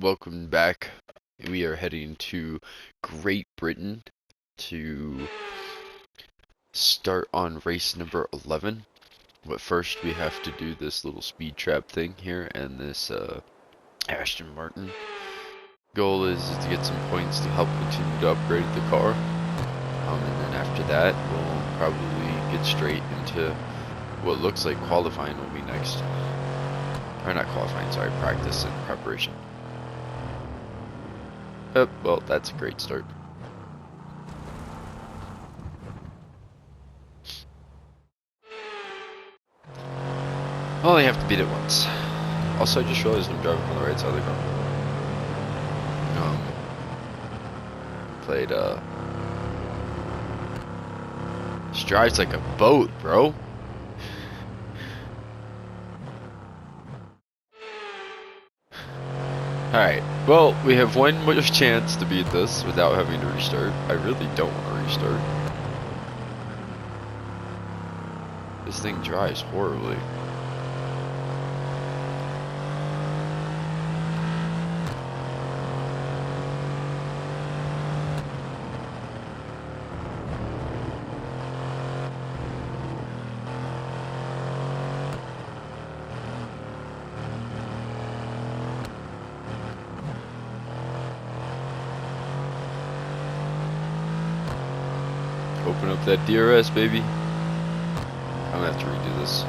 welcome back. We are heading to Great Britain to start on race number 11. But first we have to do this little speed trap thing here and this Aston Martin. Goal is to get some points to help continue to upgrade the car. And then after that we'll probably get straight into what looks like qualifying will be next. Or not qualifying, sorry, practice and preparation. Oh, well, that's a great start. Only have to beat it once. Also, I just realized I'm driving on the right side of the car. Played, This drives like a boat, bro. Alright, well, we have one more chance to beat this without having to restart. I really don't want to restart. This thing drives horribly. Open up that DRS, baby. I'm gonna have to redo this.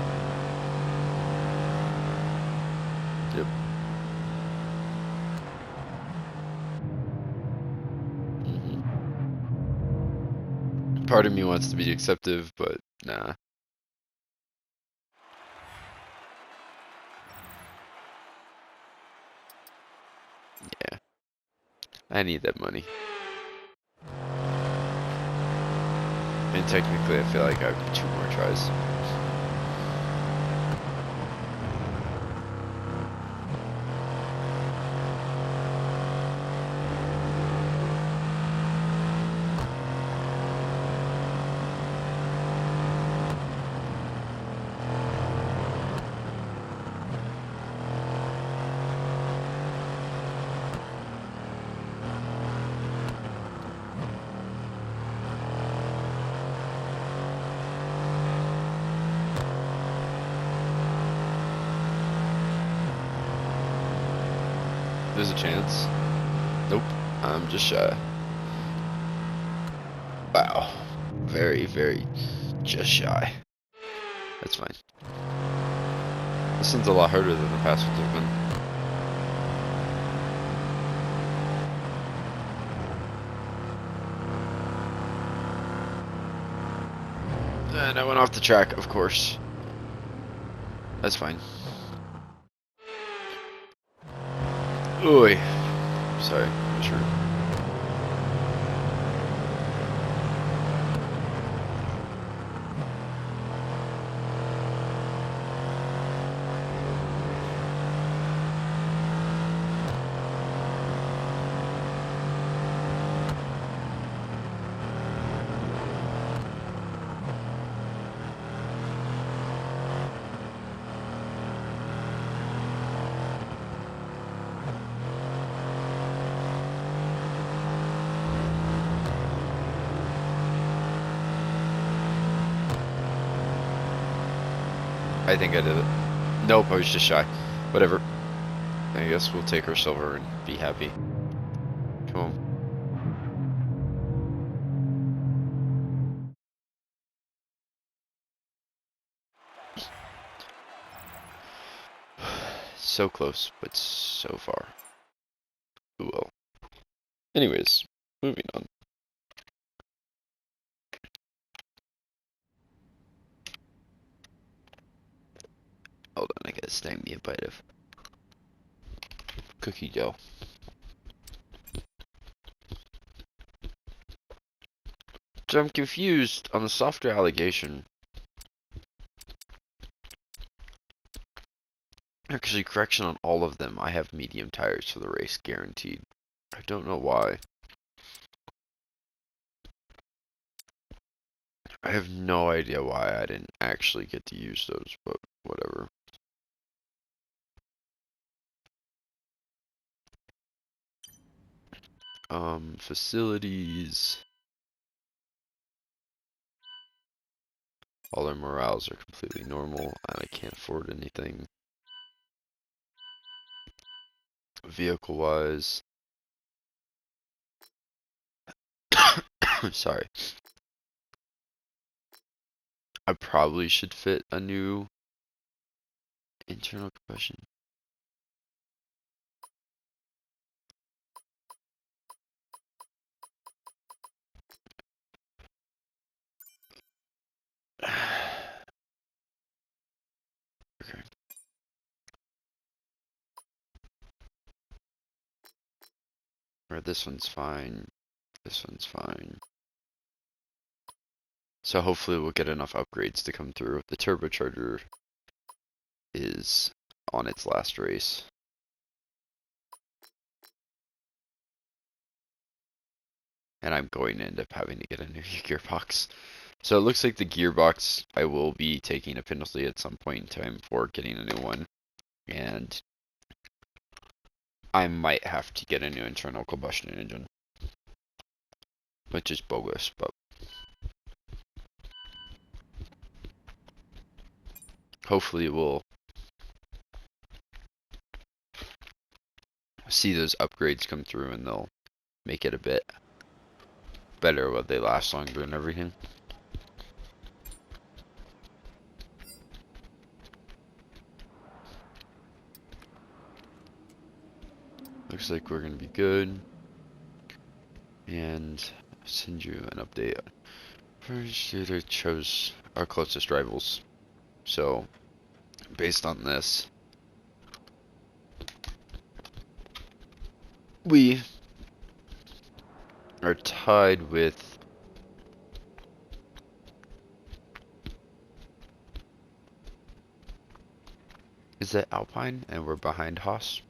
Yep. Part of me wants to be acceptive, but nah. Yeah. I need that money. And technically, I feel like I have 2 more tries. There's a chance. Nope. I'm just shy. Wow. Very, very just shy. That's fine. This one's a lot harder than the past ones have been. And I went off the track, of course. That's fine. Oy. Sorry, I'm sure. I think I did it. Nope, I was just shy. Whatever. I guess we'll take our silver and be happy. Come on. So close, but so far. Ooh, well. Anyways, moving on. Hold on, I gotta snag me a bite of cookie dough. So I'm confused on the software allegation. Actually, correction on all of them. I have medium tires for the race, guaranteed. I don't know why. I have no idea why I didn't actually get to use those, but whatever. Facilities. All our morales are completely normal, and I can't afford anything. Vehicle-wise. Sorry. I probably should fit a new internal combustion. Okay. Or this one's fine. This one's fine. So hopefully we'll get enough upgrades to come through. The turbocharger is on its last race. And I'm going to end up having to get a new gearbox. So it looks like the gearbox, I will be taking a penalty at some point in time for getting a new one. And I might have to get a new internal combustion engine. Which is bogus, but hopefully we'll see those upgrades come through and they'll make it a bit better, what they last longer and everything. Looks like we're gonna be good. And send you an update. First, I chose our closest rivals. So, based on this, we are tied with is that Alpine, and we're behind Haas.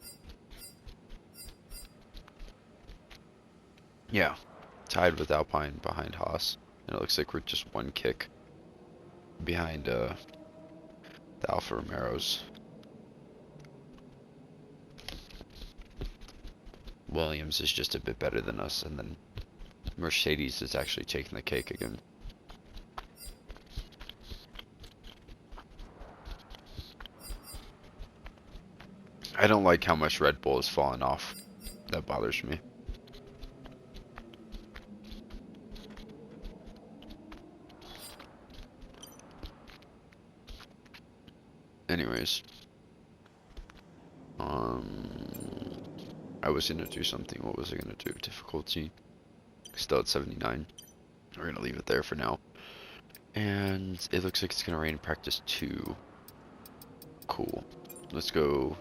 Yeah, tied with Alpine behind Haas, and it looks like we're just one kick behind the Alfa Romeos. Williams is just a bit better than us, and then Mercedes is actually taking the cake again. I don't like how much Red Bull has fallen off. That bothers me. Anyways. I was gonna do something. What was I gonna do? Difficulty. Still at 79. We're gonna leave it there for now. And it looks like it's gonna rain in practice 2. Cool. Let's go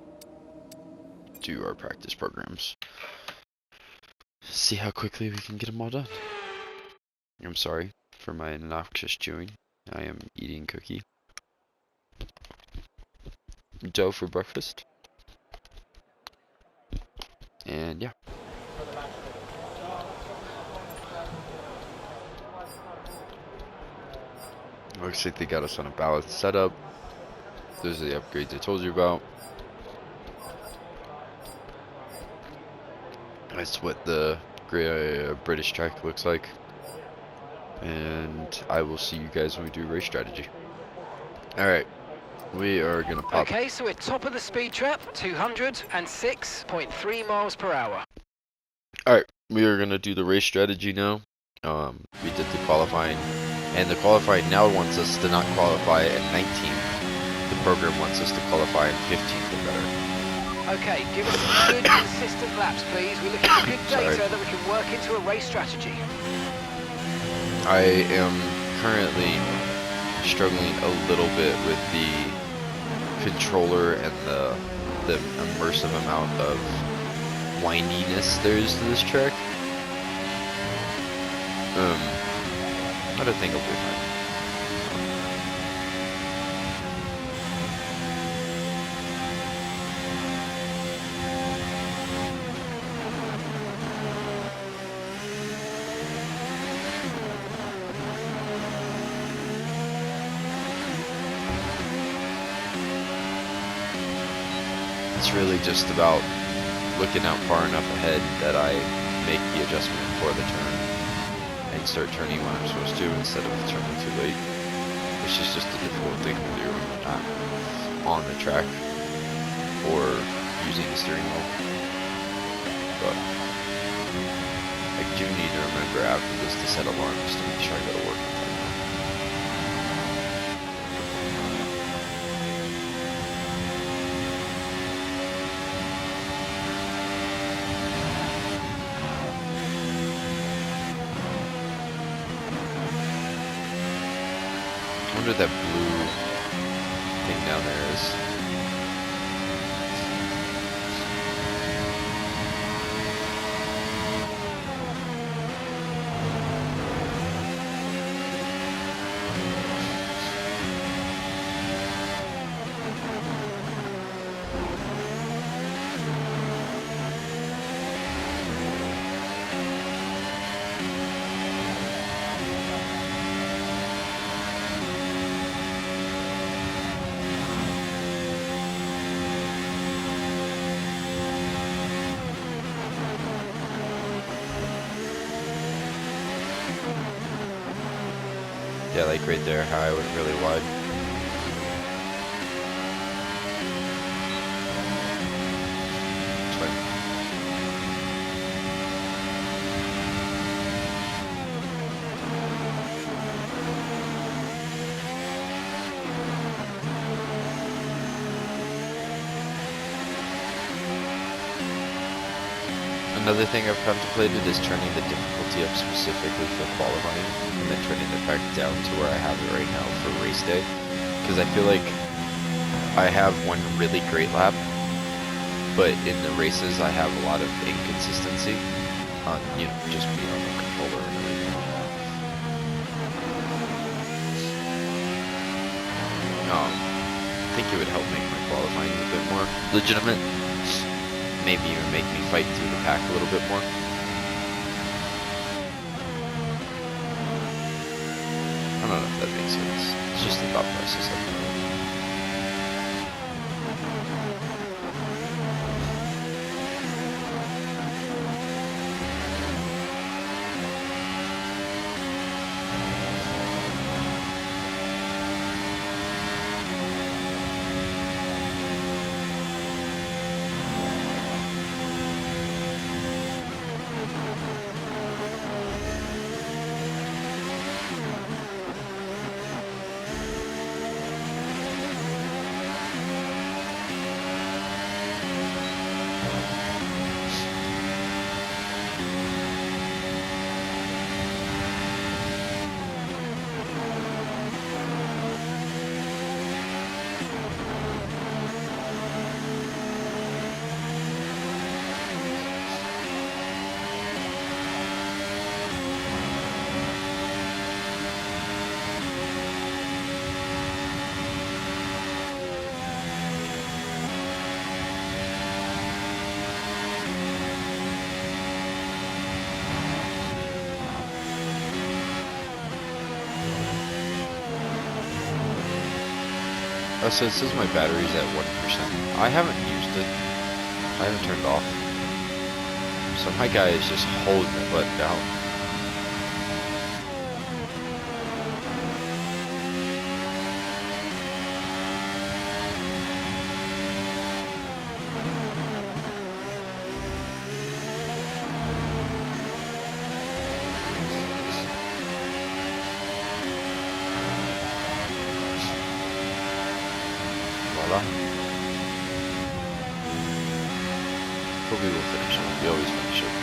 do our practice programs. See how quickly we can get them all done. I'm sorry for my obnoxious chewing. I am eating cookie dough for breakfast. And yeah. Looks like they got us on a ballot setup. Those are the upgrades I told you about. That's what the British track looks like. And I will see you guys when we do race strategy. Alright. We are going to pop. Okay, so we're top of the speed trap, 206.3 miles per hour. Alright, we are going to do the race strategy now. We did the qualifying, and the qualifying now wants us to not qualify at 19th. The program wants us to qualify in 15th or better. Okay, give us some good, consistent laps, please. We're looking for good data that we can work into a race strategy. I am currently struggling a little bit with the controller and the immersive amount of windiness there is to this track. I don't think I'll be fine. It's really just about looking out far enough ahead that I make the adjustment for the turn and start turning when I'm supposed to instead of turning too late. Which is just a difficult thing to do when you're not on the track or using the steering wheel. But I do need to remember after this to set alarms to make sure I go to work on time. I wonder what that blue thing down there is. Yeah, like right there, how I went really wide. It's fine. Another thing I've contemplated is turning the difficulty up specifically for qualifying, and then turning it back down to where I have it right now for race day. Because I feel like I have one really great lap, but in the races I have a lot of inconsistency on, you know, just being on the controller and everything. I think it would help make my qualifying a bit more legitimate. Maybe even make me fight through the pack a little bit more. I don't know if that makes sense. It's just a thought process I have. Oh, so it says my battery's at 1%. I haven't used it. I haven't turned it off. So my guy is just holding the butt down. But we will finish it. We always finish it.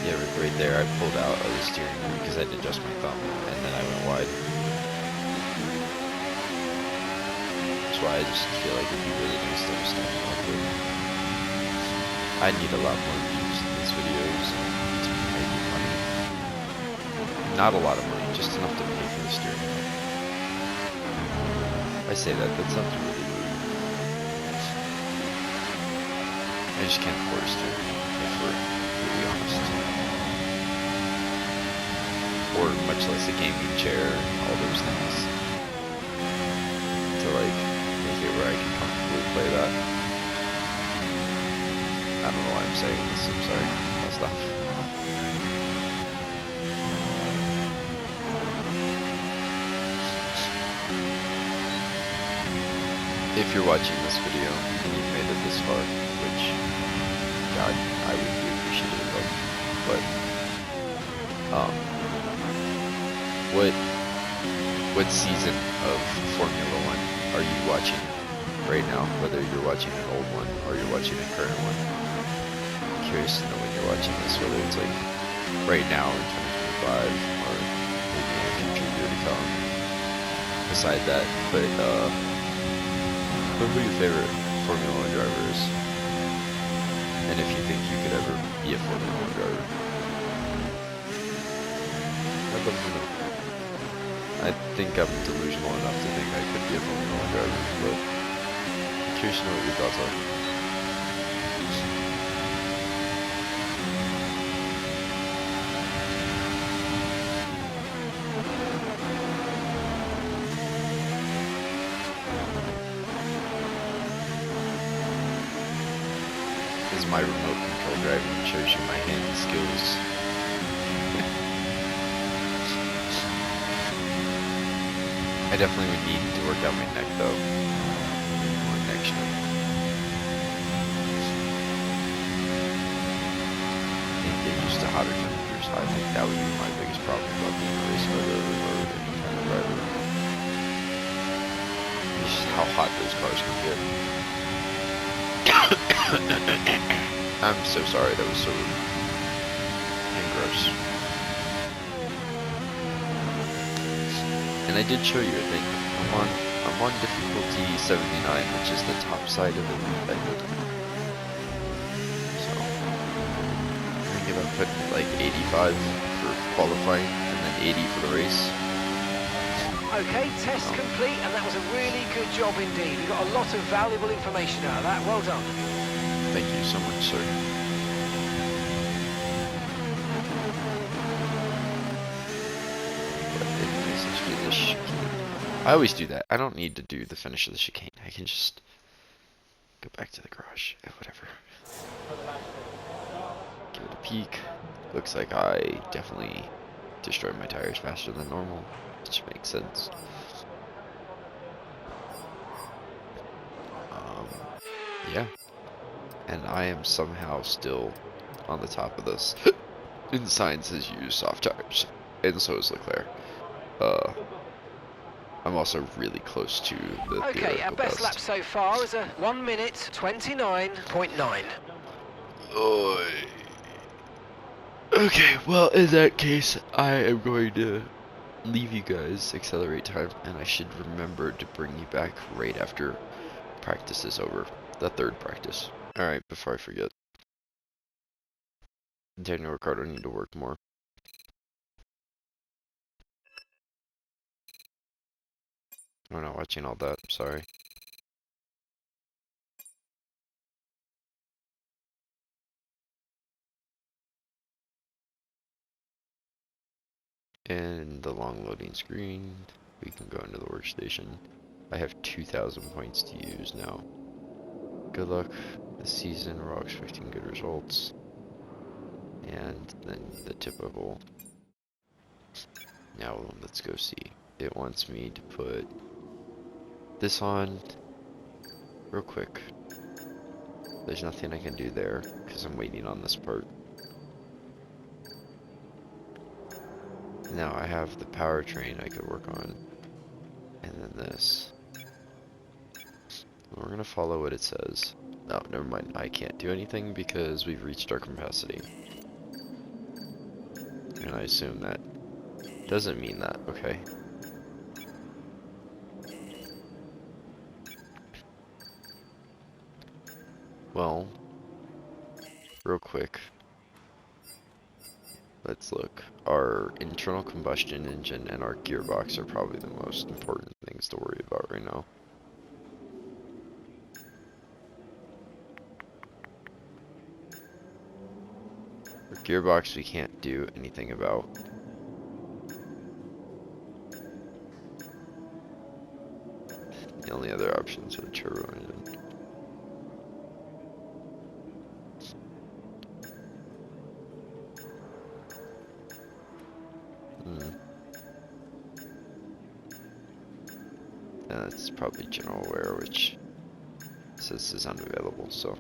Yeah, right there I pulled out of the steering wheel because I had to adjust my thumb, and then I went wide. That's why I just feel like it'd be really nice to have steering wheel. I need a lot more views in these videos to be making money. Not a lot of money, just enough to pay for the steering wheel. I say that sounds really rude. I just can't afford a steering wheel, if we're really honest. Or much less a gaming chair and all those things. To like, make it where I can comfortably play that. don't know why I'm saying this. I'm sorry. I'll stop. If you're watching this video and you've made it this far, which, God, I would be appreciative of, but, what season of Formula One are you watching right now? Whether you're watching an old one or you're watching a current one. I'm curious to know when you're watching this, whether it's like right now in 2025 or maybe in a future year to come. Beside that, but who your favorite Formula One driver is, and if you think you could ever be a Formula One driver. I'd love to know. I think I'm delusional enough to think I could be a Formula One driver, but I'm curious to know what your thoughts are. As my remote control driving shows you my hand skills. I definitely would need to work out my neck though. More neck strength. And get used to hotter temperatures. I think that would be my biggest problem about being a race motor or any kind of driver. It's just how hot those cars can get. I'm so sorry, that was so rude and gross. And I did show you, I think, I'm on difficulty 79, which is the top side of the league, I think. So, I think I'm putting it like 85 for qualifying, and then 80 for the race. Okay, test complete, and that was a really good job indeed. We got a lot of valuable information out of that. Well done. Thank you so much, sir. I always do that. I don't need to do the finish of the chicane. I can just go back to the garage. Whatever. Give it a peek. Looks like I definitely destroyed my tires faster than normal, which makes sense. Yeah. And I am somehow still on the top of this. And sign says use soft tires. And so is Leclerc. I'm also really close to the Okay, our best lap so far is a 1 minute 29.9. Okay, well, in that case, I am going to leave you guys accelerate time, and I should remember to bring you back right after practice is over. The third practice. Alright, before I forget. Daniel Ricciardo need to work more. I'm not watching all that, sorry. And the long loading screen, we can go into the workstation. I have 2,000 points to use now. Good luck this season, we're all expecting good results. And then the typical. Now let's go see. It wants me to put this on real quick. There's nothing I can do there because I'm waiting on this part. Now I have the powertrain I could work on, and then this. We're gonna follow what it says. No, never mind. I can't do anything because we've reached our capacity. And I assume that doesn't mean that. Okay. Well, real quick. Let's look. Our internal combustion engine and our gearbox are probably the most important things to worry about right now. Our gearbox we can't do anything about. The only other options are the turbo engine. it's probably general wear, which says is unavailable. So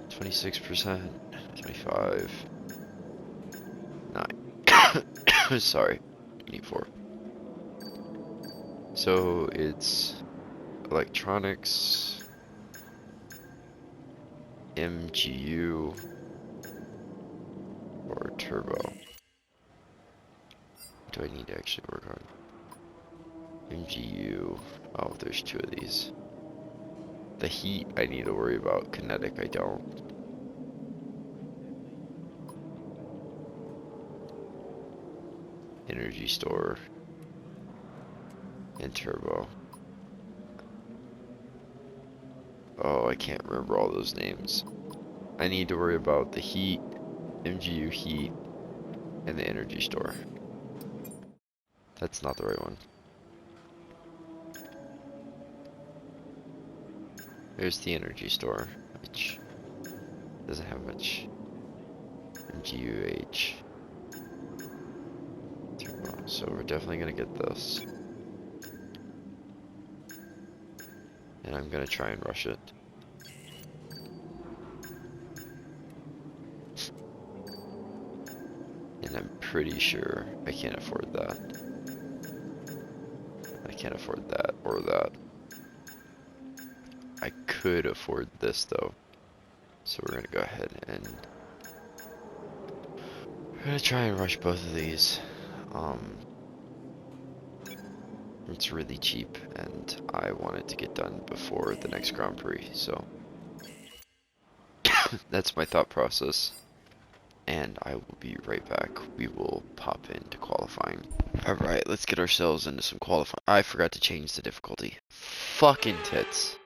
26%, 25, 9. Sorry, 24. So it's electronics, MGU, or turbo. What do I need to actually work on? MGU. Oh, there's 2 of these. The heat I need to worry about. Kinetic I don't. Energy store. And turbo. Oh, I can't remember all those names. I need to worry about the heat, MGU heat, and the energy store. That's not the right one. There's the energy store, which doesn't have much MGUH. Turbo. So we're definitely gonna get this. And I'm gonna try and rush it. And I'm pretty sure I can't afford that. I can't afford that or that. I could afford this though. So we're gonna go ahead and we're gonna try and rush both of these. It's really cheap and I want it to get done before the next Grand Prix, so that's my thought process. And I will be right back. We will pop into qualifying. Alright, let's get ourselves into some qualifying. I forgot to change the difficulty. Fucking tits.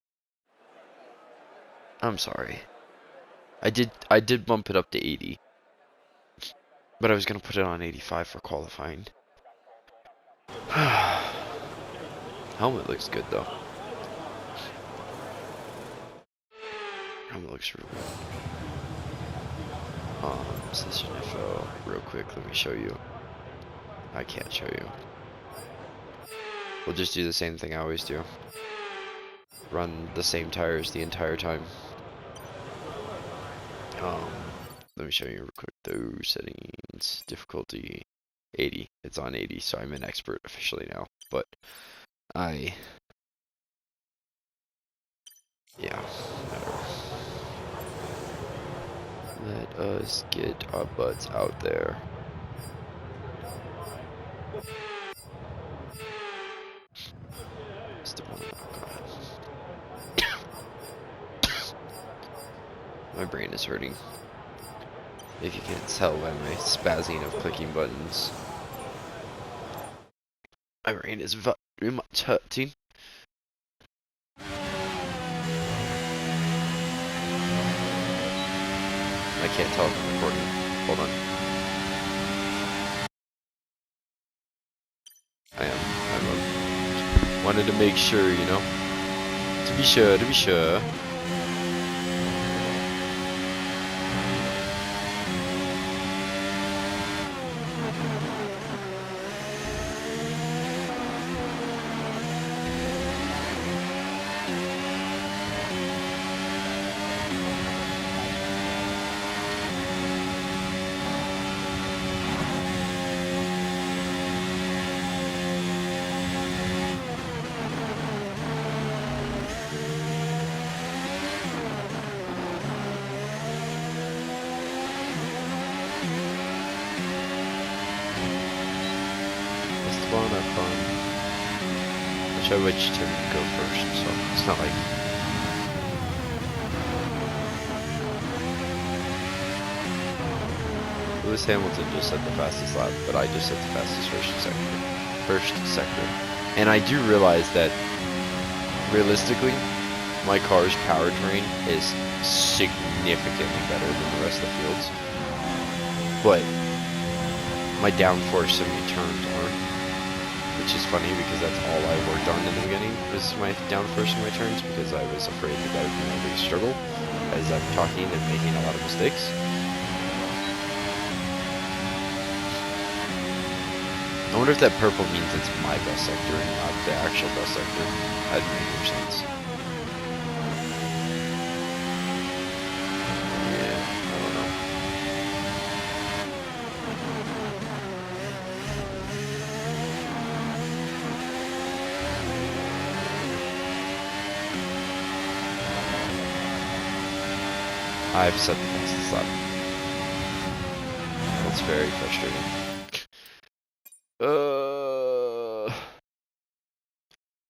I'm sorry. I did bump it up to 80. But I was gonna put it on 85 for qualifying. Helmet looks good though. Helmet looks really good. Session info, real quick, let me show you. I can't show you. We'll just do the same thing I always do. Run the same tires the entire time. Let me show you real quick. Those settings, difficulty 80. It's on 80, so I'm an expert officially now. But yeah, whatever. Let us get our butts out there. My brain is hurting. If you can't tell by my spazzing of clicking buttons. My brain is very much hurting. I can't tell if I'm recording. Hold on. I wanted to make sure, you know. To be sure, to be sure. Which I wish to go first, so it's not like Lewis Hamilton just set the fastest lap, but I just set the fastest first sector. And I do realize that realistically, my car's powertrain is significantly better than the rest of the fields, but my downforce and my turns aren't. Which is funny because that's all I worked on in the beginning was my downforce and my turns, because I was afraid that I was going to struggle as I'm talking and making a lot of mistakes. I wonder if that purple means it's my best sector and not the actual best sector. That'd make more sense. Yeah, I don't know. I've set the fastest lap. That's very frustrating.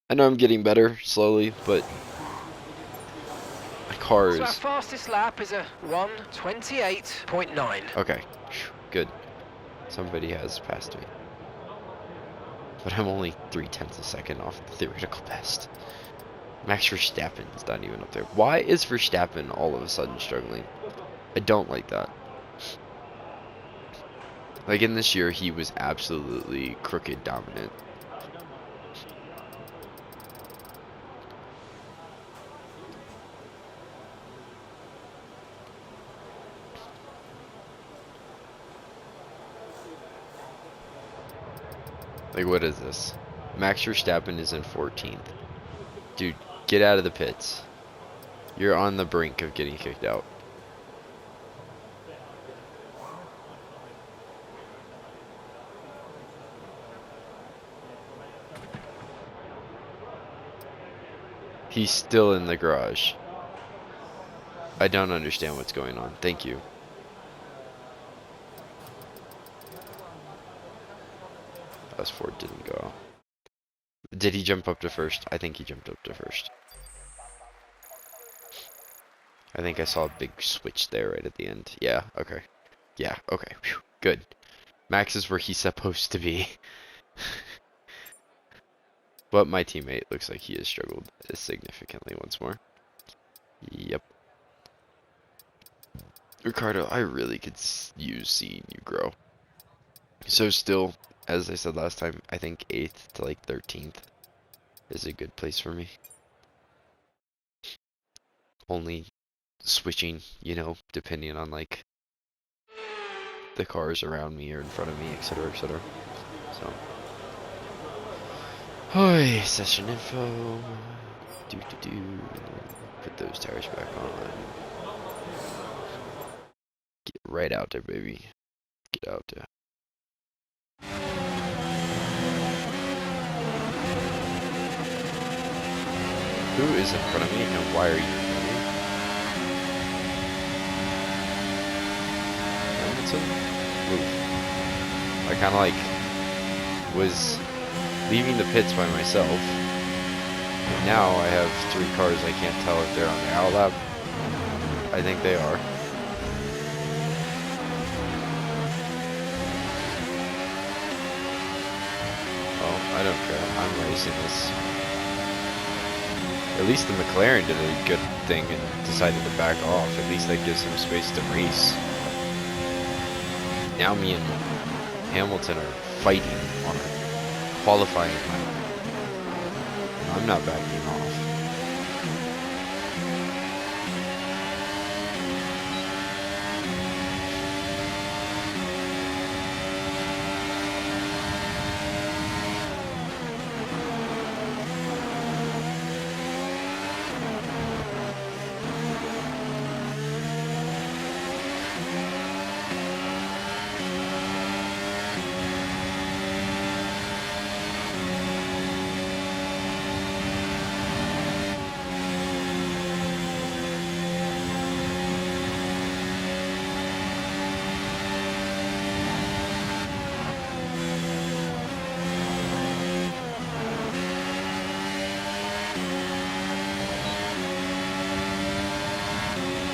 I know I'm getting better slowly, but my car So our is fastest lap is a 1:28.9. okay. Good. Somebody has passed me, but I'm only 0.3 a second off the theoretical best. Max Verstappen's not even up there. Why is Verstappen all of a sudden struggling? I don't like that. Like in this year, he was absolutely crooked dominant. Like, what is this? Max Verstappen is in 14th. Dude, get out of the pits. You're on the brink of getting kicked out. He's still in the garage. I don't understand what's going on. Thank you. S4 didn't go out. Did he jump up to first? I think he jumped up to first. I think I saw a big switch there right at the end. Yeah, okay. Yeah, okay. Whew. Good. Max is where he's supposed to be. But my teammate looks like he has struggled significantly once more. Yep. Ricardo, I really could use seeing you grow. So still, as I said last time, I think 8th to like 13th is a good place for me. Only switching, you know, depending on like the cars around me or in front of me, etc., etc. So, hi, session info. Put those tires back on. Get right out there, baby. Get out there. Who is in front of me and why are you in front of me? Hamilton? Move. I kind of like was leaving the pits by myself. And now I have 3 cars. I can't tell if they're on the outlap. I think they are. Oh, I don't care. I'm racing this. At least the McLaren did a good thing and decided to back off. At least that gives him space to race. Now me and Hamilton are fighting on a qualifying lap. I'm not backing off.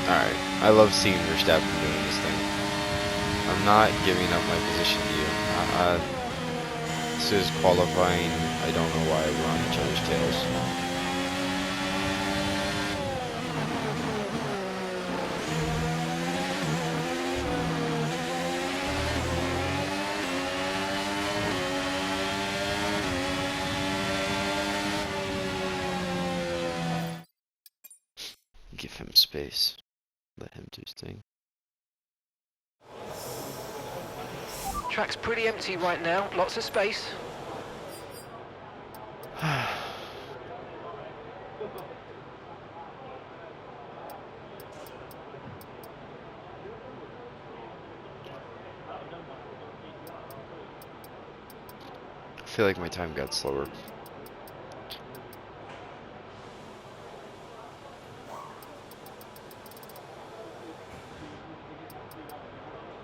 Alright, I love seeing Verstappen doing this thing. I'm not giving up my position to you. This is qualifying. I don't know why we're on each other's tails. Give him space. Let him do his thing. Track's pretty empty right now, lots of space. I feel like my time got slower.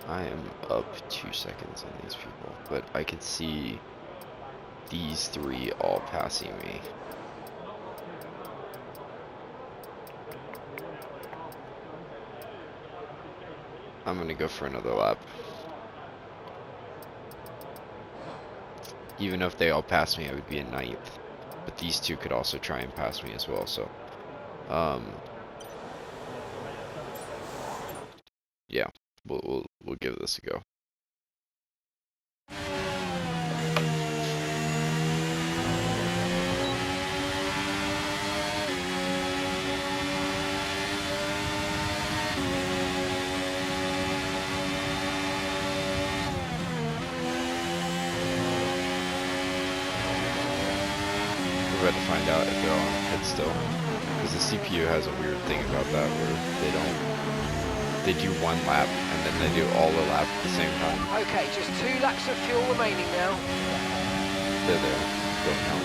I am up 2 seconds on these people, but I can see these three all passing me. I'm gonna go for another lap. Even if they all pass me, I would be in 9th. But these two could also try and pass me as well, so yeah, we'll give this a go. We're about to find out if they're all on pit still, because the CPU has a weird thing about that where they do one lap and then they do all the lap at the same time. Okay, just 2 laps of fuel remaining now. They're going out.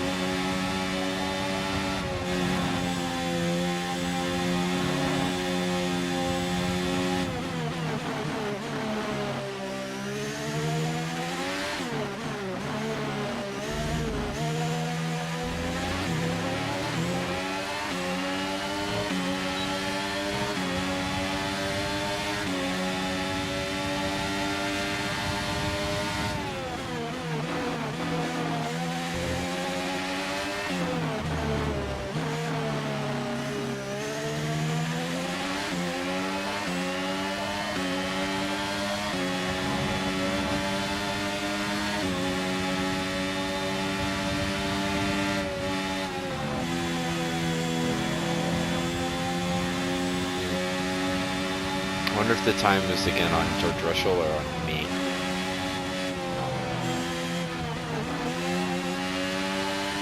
I wonder if the time is again on George Russell or on me.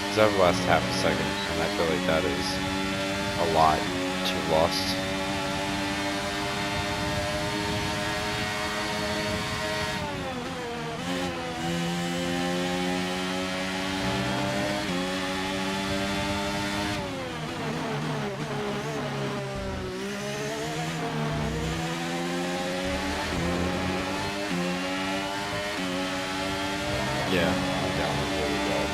Because I've lost half a second, and I feel like that is a lot to have lost. Yeah, I'm down really bad.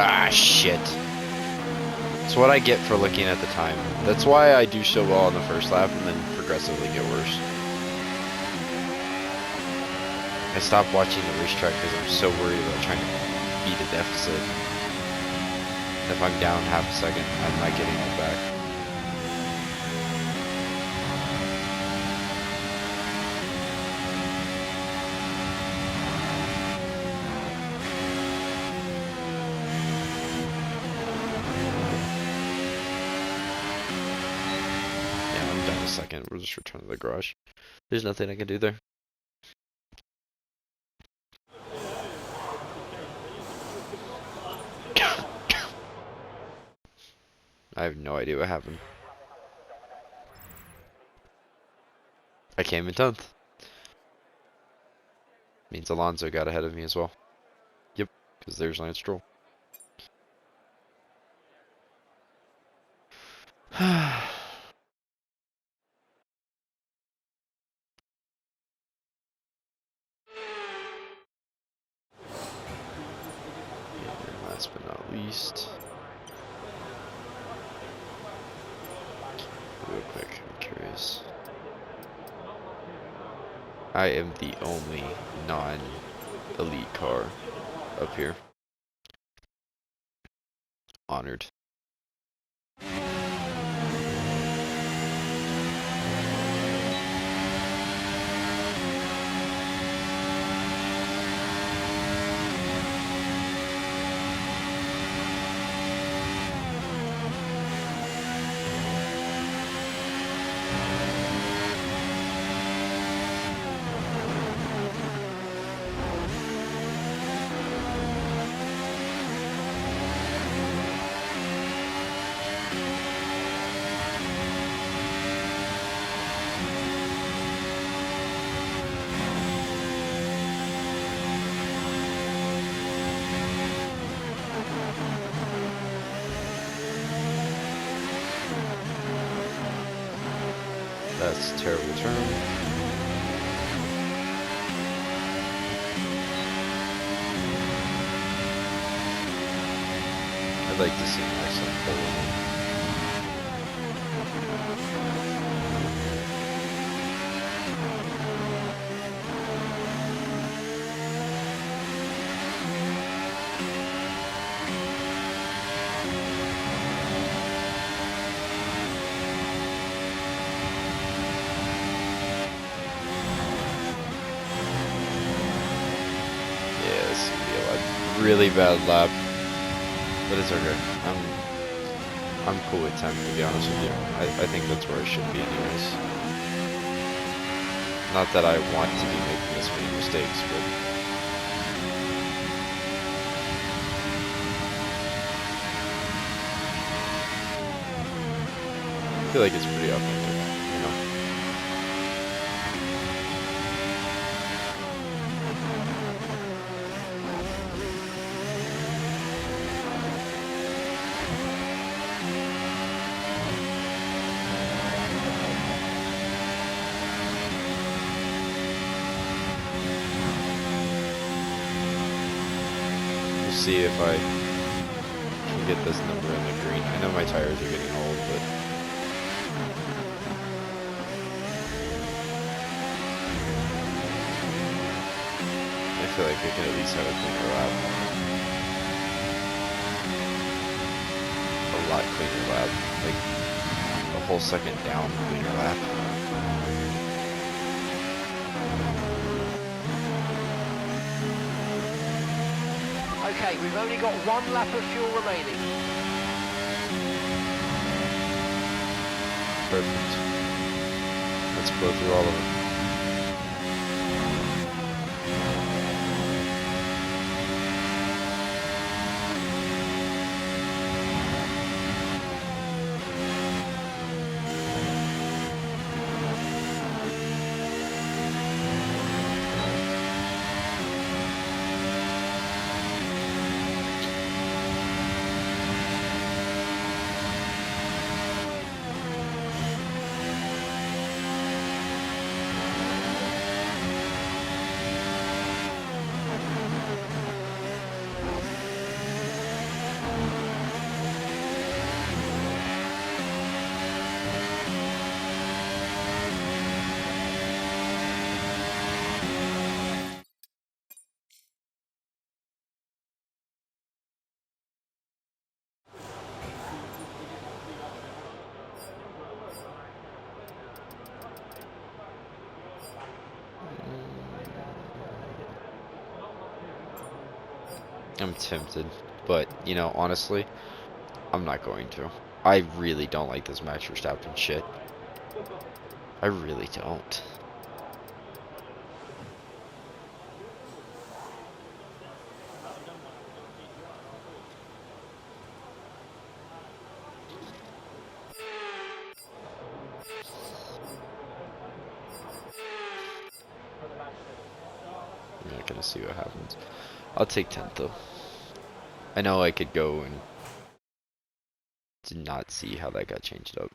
Ah, shit. That's what I get for looking at the time. That's why I do so well on the first lap and then progressively get worse. I stopped watching the racetrack because I'm so worried about trying to beat a deficit. If I'm down half a second, I'm not getting it back. Second, we'll just return to the garage. There's nothing I can do there. I have no idea what happened. I came in 10th. Means Alonso got ahead of me as well. Yep, because there's Lance Stroll. Last but not least, real quick, I'm curious. I am the only non-elite car up here. honored. That's a terrible turn. I'd like to see my son pull in. Yeah, this is gonna be a really bad lap, but it's okay. I'm cool with 10th, to be honest with you. I think that's where I should be anyways. Not that I want to be making this many mistakes, but I feel like it's pretty authentic, you know? We'll see if I can get this number in the green. I know my tires are getting old, but I feel like I can at least have a cleaner lap. A lot cleaner lap. Like a whole second down cleaner lap. Okay, we've only got 1 lap of fuel remaining. Perfect. Let's blow through all of them. I'm tempted, but, you know, honestly, I'm not going to. I really don't like this Max Verstappen shit. I really don't. I'm not gonna see what happens. I'll take 10th though. I know I could go and did not see how that got changed up.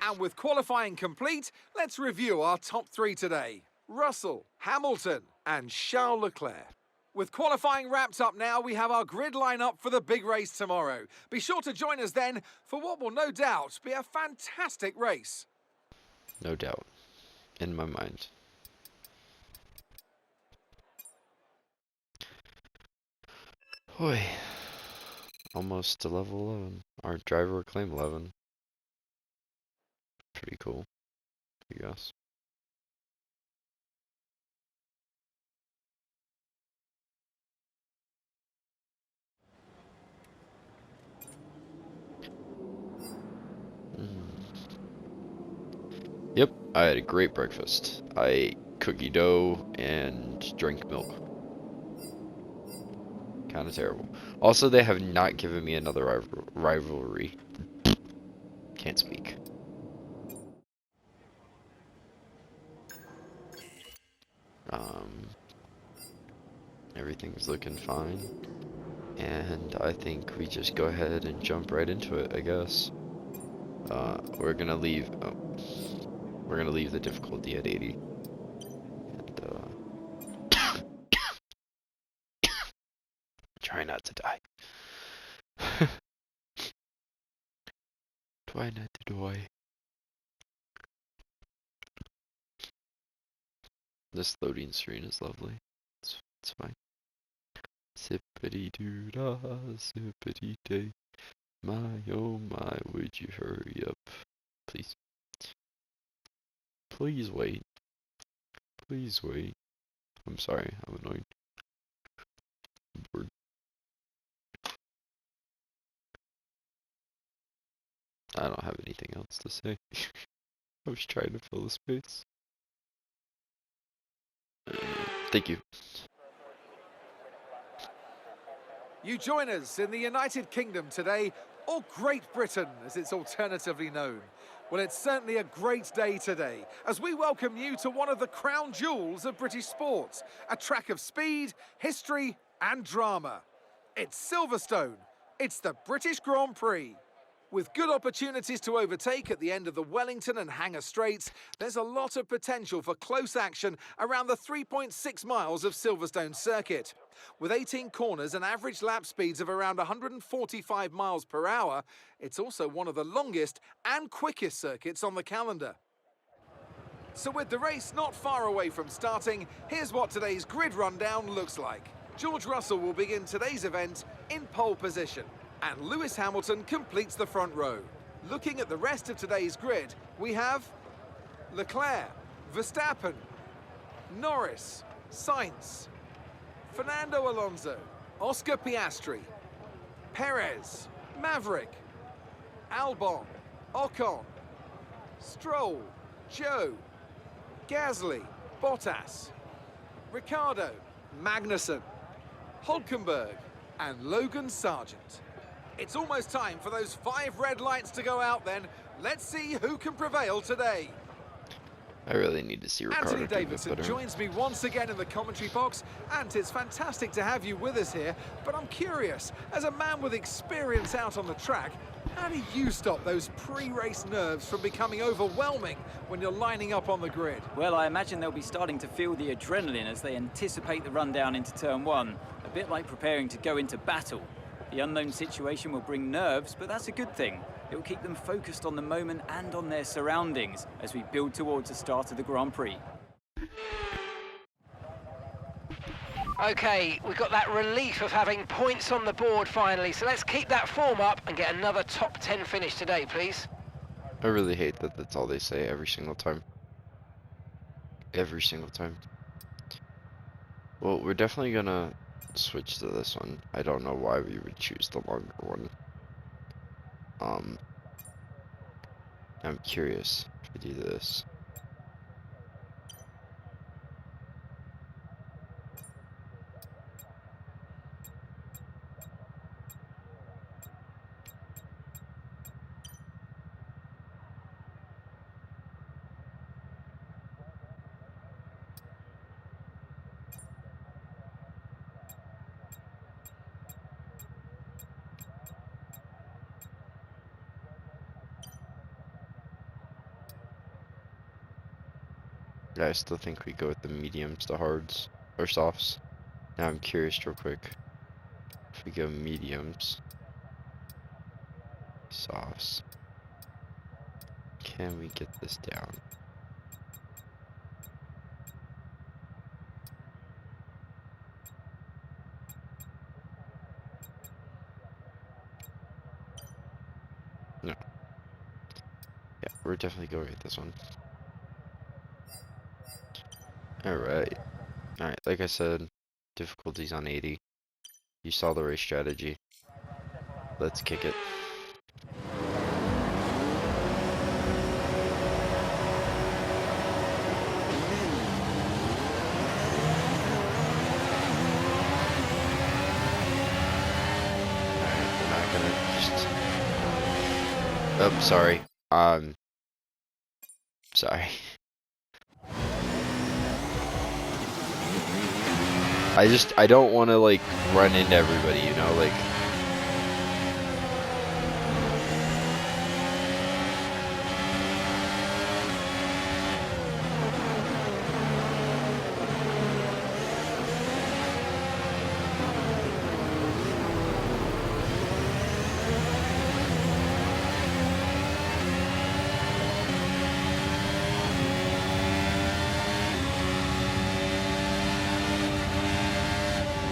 And with qualifying complete, let's review our top 3 today. Russell, Hamilton and Charles Leclerc. With qualifying wrapped up now, we have our grid lineup for the big race tomorrow. Be sure to join us then for what will no doubt be a fantastic race. No doubt. In my mind. Boy, almost to level 11. Our driver claim 11. Pretty cool, I guess. Yep, I had a great breakfast. I ate cookie dough and drank milk. Kind of terrible. Also, they have not given me another rivalry. Can't speak. Um, Everything's looking fine. And I think we just go ahead and jump right into it, I guess. We're gonna leave. Oh, we're gonna leave the difficulty at 80. And try not to die. Try not to die. This loading screen is lovely. It's fine. Sippity doo dah, sippity day. My oh my, would you hurry up? Please. Please wait. Please wait. I'm sorry, I'm annoyed. I'm bored. I don't have anything else to say. I was trying to fill the space. Thank you. You join us in the United Kingdom today, or Great Britain as it's alternatively known. Well, it's certainly a great day today as we welcome you to one of the crown jewels of British sports, a track of speed, history and drama. It's Silverstone. It's the British Grand Prix. With good opportunities to overtake at the end of the Wellington and Hangar Straights, there's a lot of potential for close action around the 3.6 miles of Silverstone circuit. With 18 corners and average lap speeds of around 145 miles per hour, it's also one of the longest and quickest circuits on the calendar. So with the race not far away from starting, here's what today's grid rundown looks like. George Russell will begin today's event in pole position, and Lewis Hamilton completes the front row. Looking at the rest of today's grid, we have Leclerc, Verstappen, Norris, Sainz, Fernando Alonso, Oscar Piastri, Perez, Maverick, Albon, Ocon, Stroll, Joe, Gasly, Bottas, Ricciardo, Magnussen, Hulkenberg, and Logan Sargent. It's almost time for those 5 red lights to go out then. Let's see who can prevail today. I really need to see Ricardo Anthony do a bit Davidson better. joins me once again in the commentary box, and it's fantastic to have you with us here, but I'm curious, as a man with experience out on the track, how do you stop those pre-race nerves from becoming overwhelming when you're lining up on the grid? Well, I imagine they'll be starting to feel the adrenaline as they anticipate the run down into turn 1, a bit like preparing to go into battle. The unknown situation will bring nerves, but that's a good thing. It will keep them focused on the moment and on their surroundings as we build towards the start of the Grand Prix. Okay, we've got that relief of having points on the board finally, so let's keep that form up and get another top 10 finish today, please. I really hate that that's all they say every single time. Every single time. Well, we're definitely gonna switch to this one. I don't know why we would choose the longer one. I'm curious if we do this. Yeah, I still think we go with the mediums to hards, or softs. Now I'm curious real quick. If we go mediums, softs, can we get this down? we're definitely going with this one. Alright. Alright, like I said, difficulty's on 80. You saw the race strategy. Let's kick it. We're not gonna just... Oh, sorry. Sorry. I don't want to, like, run into everybody, you know, like...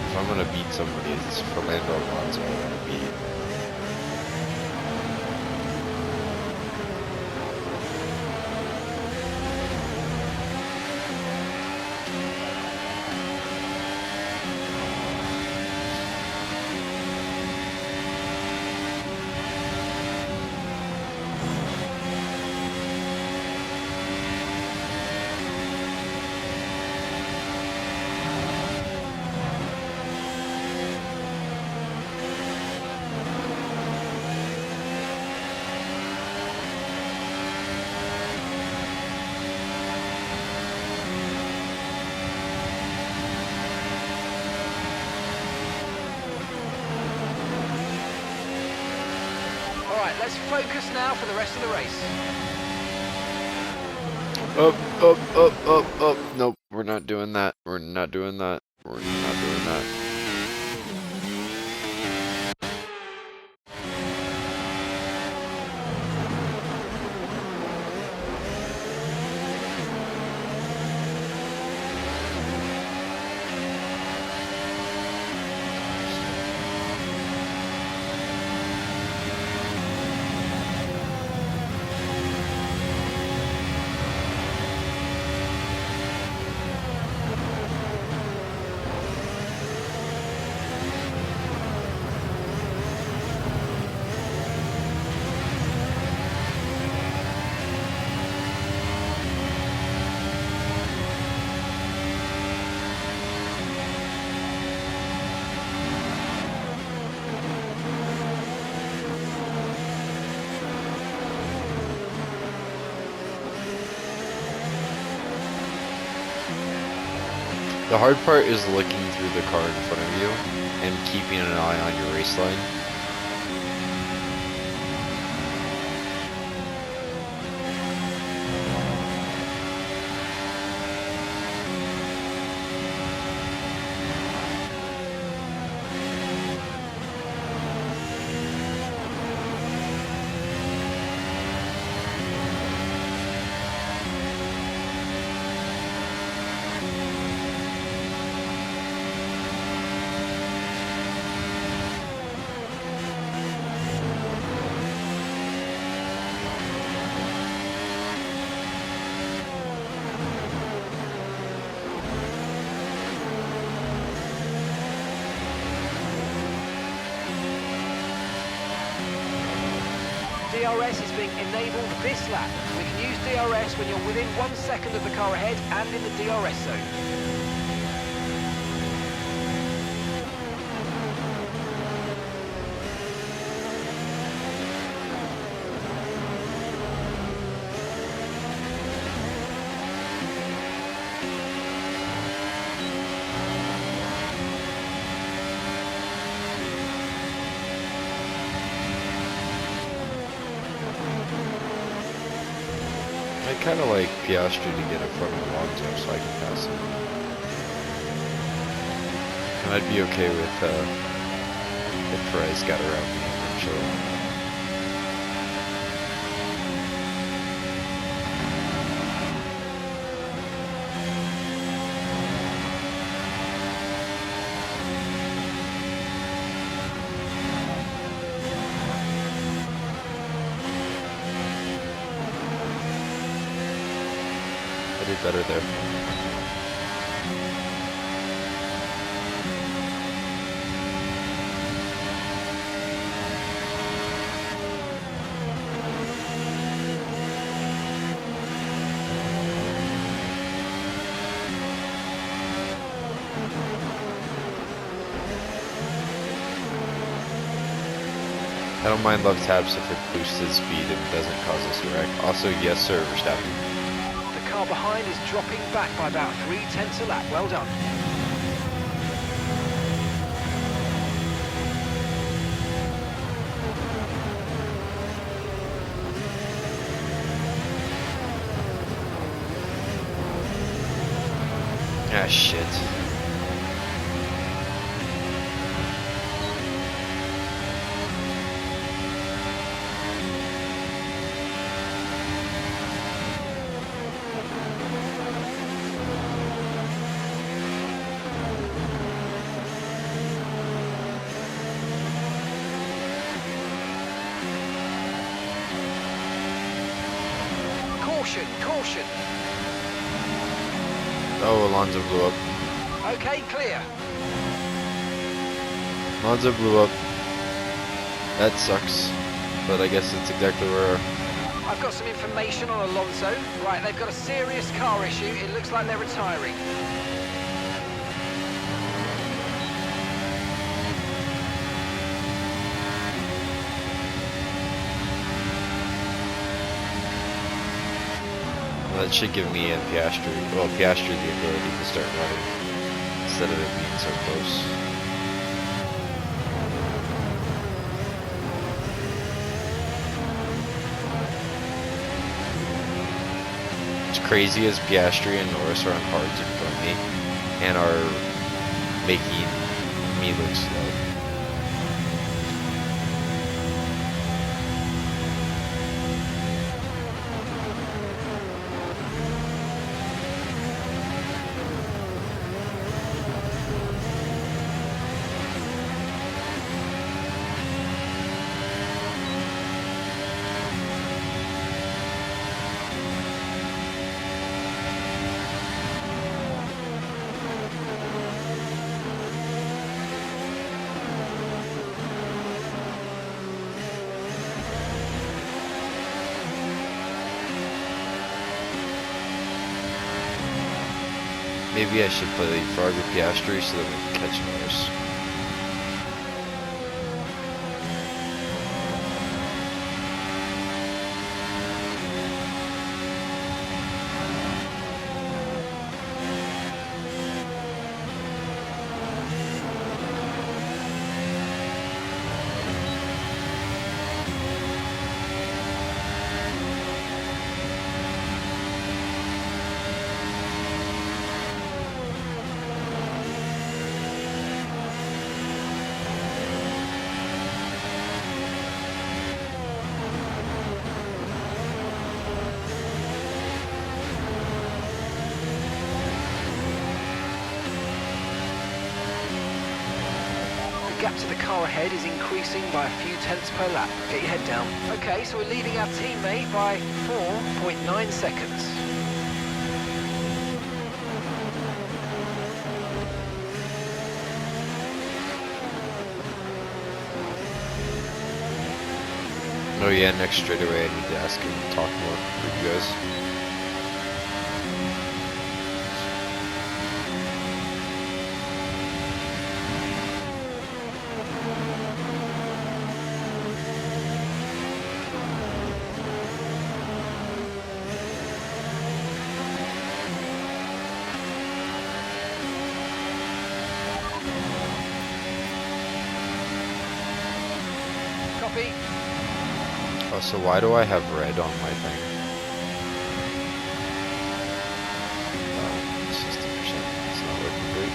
If I'm gonna beat somebody, it's Fernando Alonso I'm gonna beat. All right, let's focus now for the rest of the race. Up, up, up, up, up. Nope, we're not doing that. We're not doing that. We're not doing that. The hard part is looking through the car in front of you and keeping an eye on your race line. DRS is being enabled this lap. We can use DRS when you're within 1 second of the car ahead and in the DRS zone. I kind of like Piastri to get in front of Alonso so I can pass him. And I'd be okay with if Perez got around me eventually. did better there. I don't mind love taps if it boosts his speed and doesn't cause us a wreck. Also, yes sir, Verstappen. The car behind is dropping back by about 3/10 a lap. Well done. Ah, shit. Caution, caution. Oh, Alonso blew up. Okay, clear. Alonso blew up. That sucks. But I guess it's exactly where... I've got some information on Alonso. Right, they've got a serious car issue. It looks like they're retiring. Well, that should give me and Piastri, well, Piastri the ability to start running instead of it being so close. It's crazy as Piastri and Norris are on hards in front of me and are making me look slow. Maybe I should play leapfrog with Piastri so that we can catch Norris. The gap to the car ahead is increasing by a few tenths per lap. Get your head down. Okay, so we're leading our teammate by 4.9 seconds. Oh yeah, next straightaway I need to ask him to talk more with you guys. Copy. Oh, so why do I have red on my thing? 60%. It's not working great.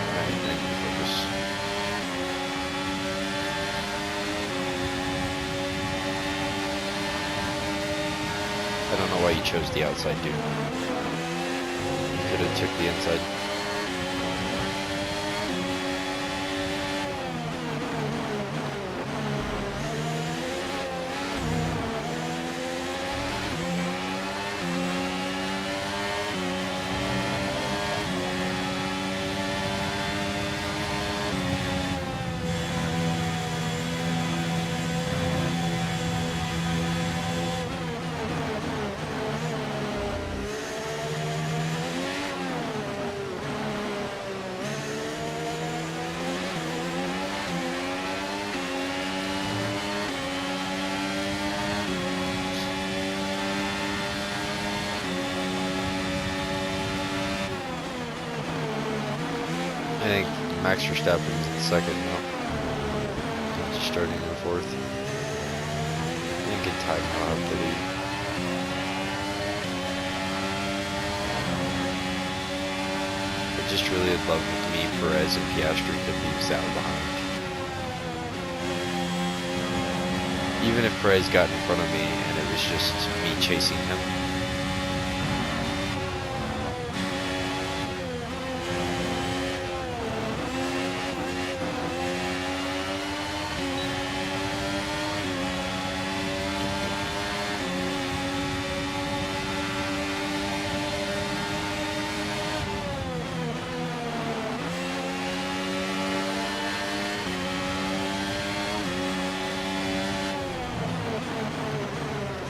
Alright, I need to focus. I don't know why you chose the outside, dude. You could have took the inside. Max Verstappen's in second now. Just starting in fourth. I think in time I'll have the lead. I just really love with me, Perez and Piastri to lose out behind. Even if Perez got in front of me and it was just me chasing him.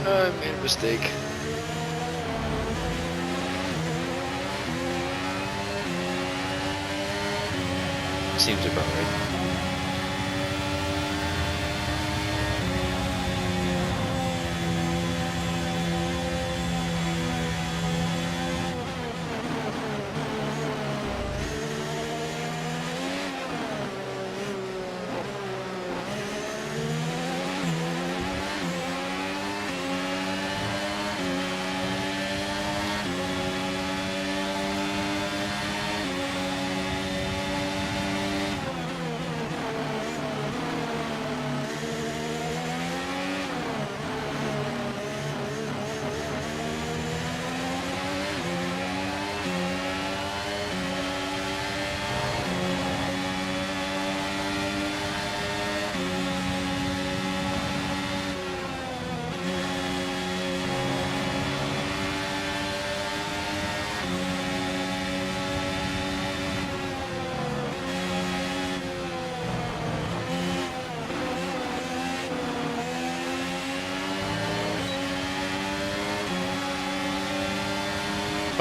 I made a mistake. Seems about right.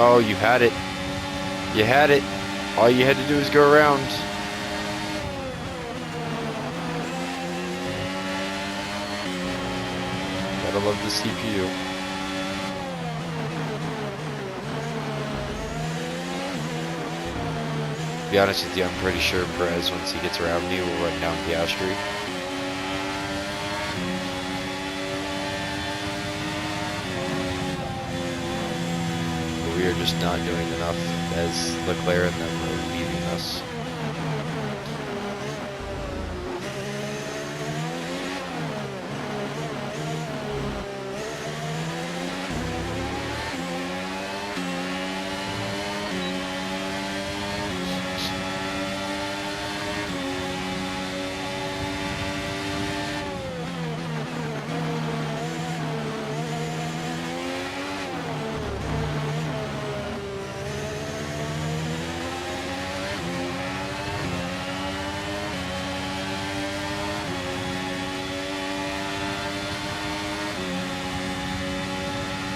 Oh, you had it. You had it. All you had to do was go around. Gotta love the CPU. To be honest with you, I'm pretty sure Perez, once he gets around me, will run down Piastri. We are just not doing enough as Leclerc and them are leaving us.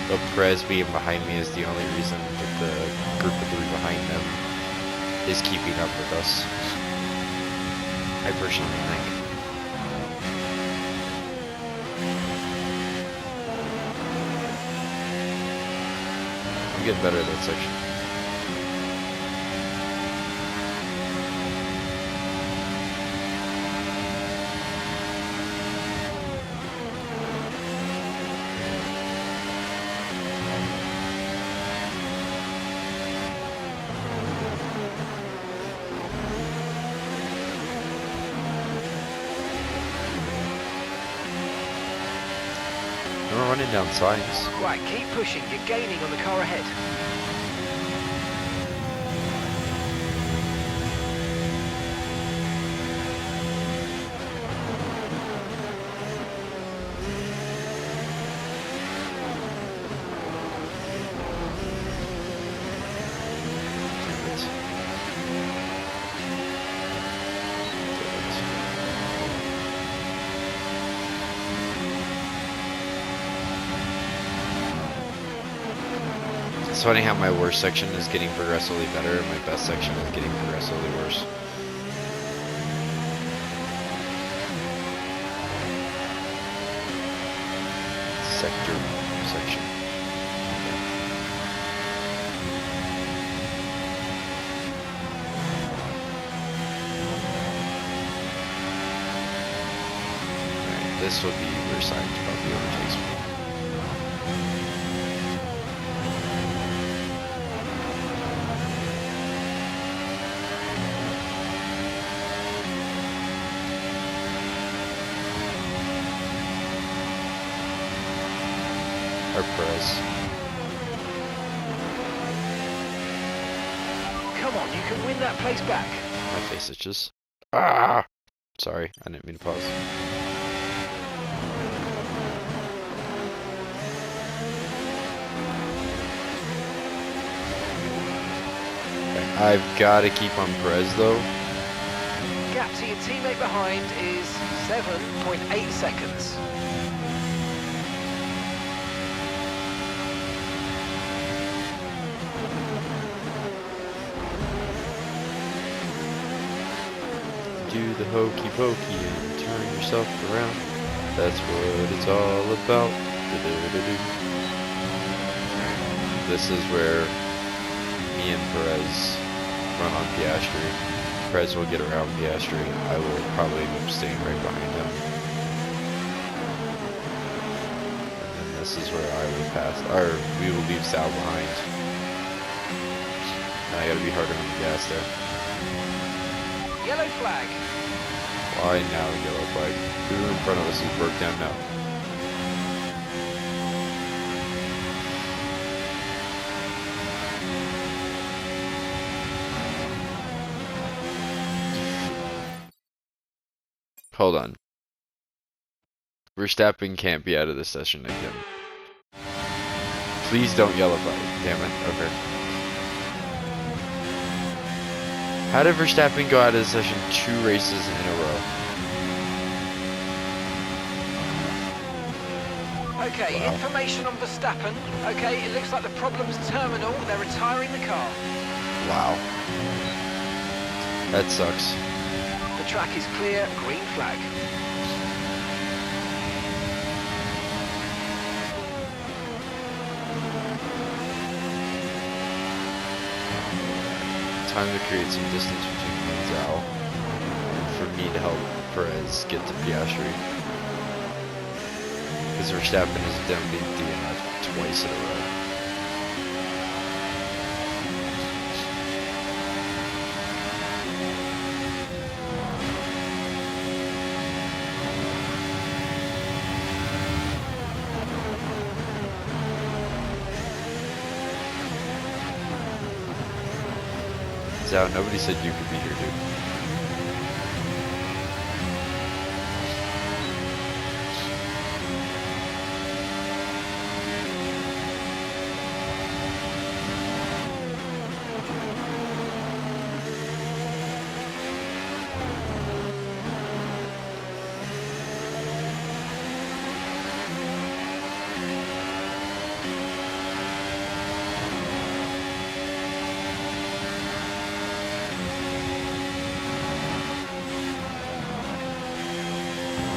But Perez being behind me is the only reason that the group of three behind them is keeping up with us. I personally think. I'm getting better at that section. We're running down signs. Right, keep pushing. You're gaining on the car ahead. It's funny how my worst section is getting progressively better and my best section is getting progressively worse. Section. This will be where Sainz probably overtakes me. Or Perez. Come on, you can win that place back. My face itches. Ah! Sorry, I didn't mean to pause. Okay, I've got to keep on Perez though. Gap to your teammate behind is 7.8 seconds. Do the hokey pokey and turn yourself around. That's what it's all about. Du-du-du-du. This is where me and Perez run on Piastri. Perez will get around Piastri. I will probably end up staying right behind him. And then this is where I will pass, or we will leave Sal behind. Now I gotta be harder on the gas there. Yellow flag. Why now yellow flag? Who in front of us is broke down now? Hold on. Verstappen can't be out of this session again. Please don't yellow flag. Damn it. Okay. How did Verstappen go out of the session 2 races in a row? Okay, Wow. information on Verstappen. Okay, it looks like the problem's terminal. They're retiring the car. Wow. That sucks. The track is clear, green flag. Time to create some distance between me and Zhao. And for me to help Perez get to Piastri. Because Verstappen has done me DNF twice in a row. Zhao, nobody said you could be here, dude.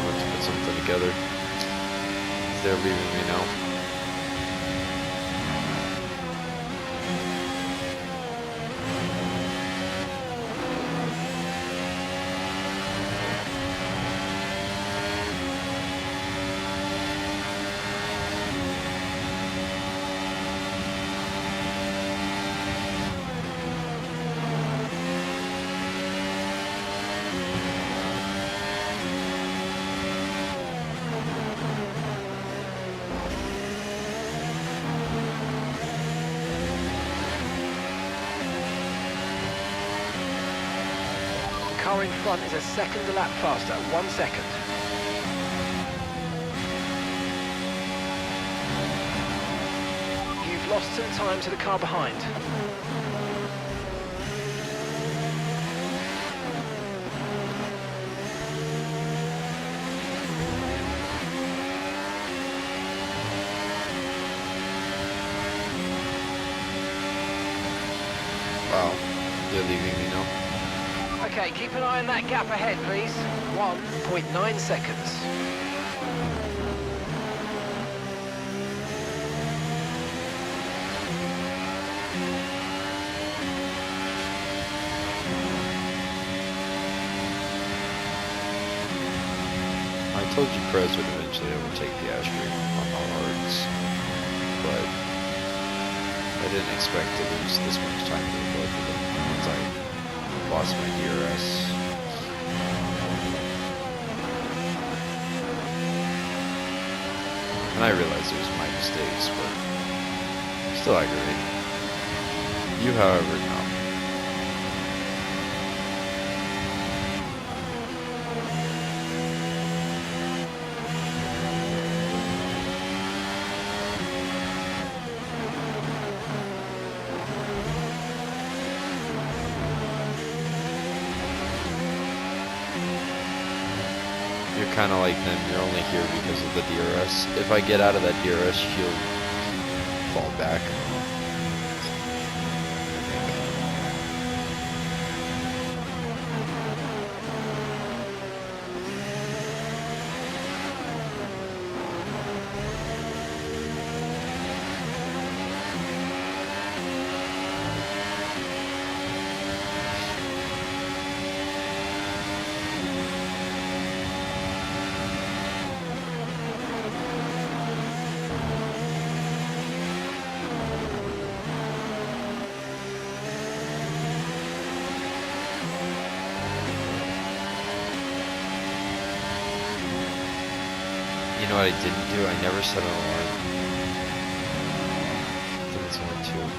Let's put something together. They're leaving me now. The car in front is a second a lap faster, 1 second. You've lost some time to the car behind. Wow. They're leaving me now. Okay, keep an eye on that gap ahead, please. 1.9 seconds. My told you Perez would eventually overtake the Astro on the hards, but I didn't expect to lose this much time to both of them once I lost my DRS. And I realized it was my mistakes, but still aggravating. You, however, no. You're kind of like them, you're only here because of the DRS. If I get out of that DRS, you'll fall back. You know what I didn't do? I never set an alarm. I think it's only 2.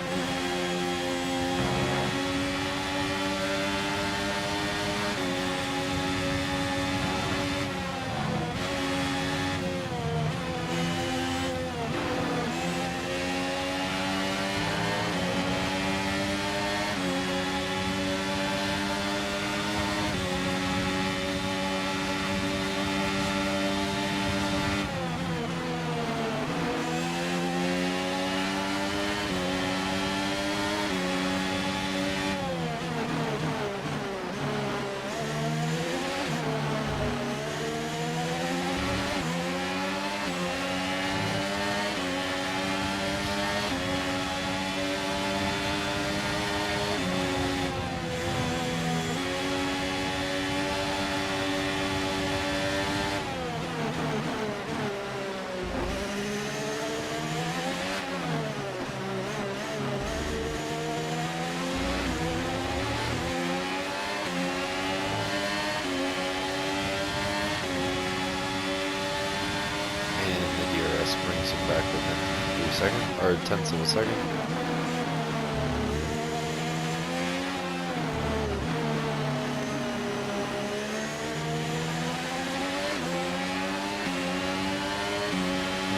Brings him back within 3 seconds, or 10th of a second.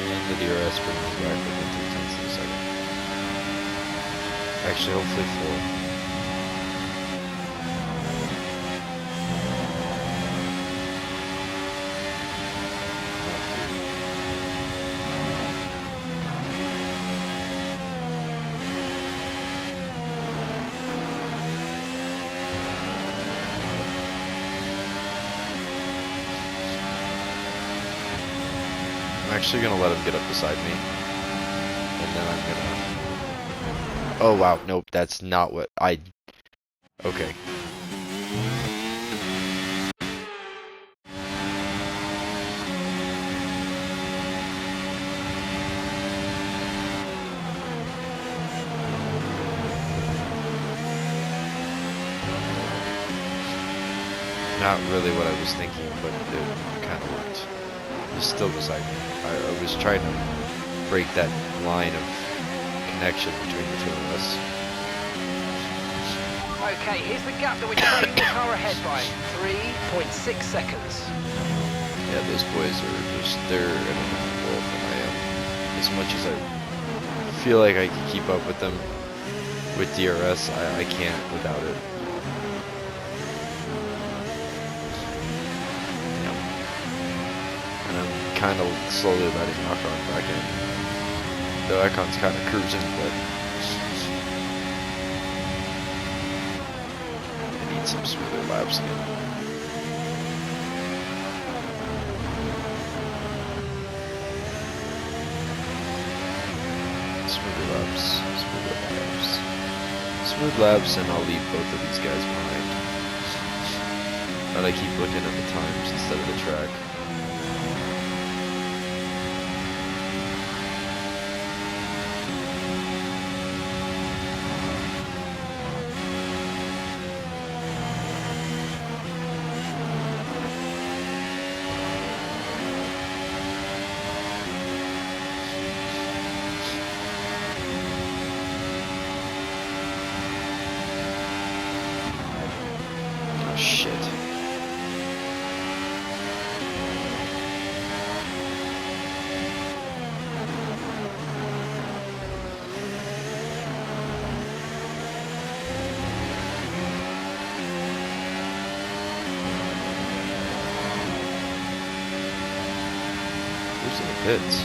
And the DRS brings him back within 3/10 of a second. Actually, hopefully 4. I'm actually gonna let him get up beside me, and then I'm gonna... Oh wow, nope, that's not what I... Okay. Not really what I was thinking, but it kind of worked. He's still beside me. I was trying to break that line of connection between the two of us. Okay, here's the gap that we're trailing the car ahead by. 3.6 seconds. Yeah, those boys are just, they're in a different world than I am. As much as I feel like I can keep up with them with DRS, I can't without it. Kind of slowly letting Akon back in. Though Akon's kind of cruising, but I need some smoother laps again. Smoother laps, smoother laps. Smooth laps, and I'll leave both of these guys behind. But I keep looking at the times instead of the track. Who's in the pits?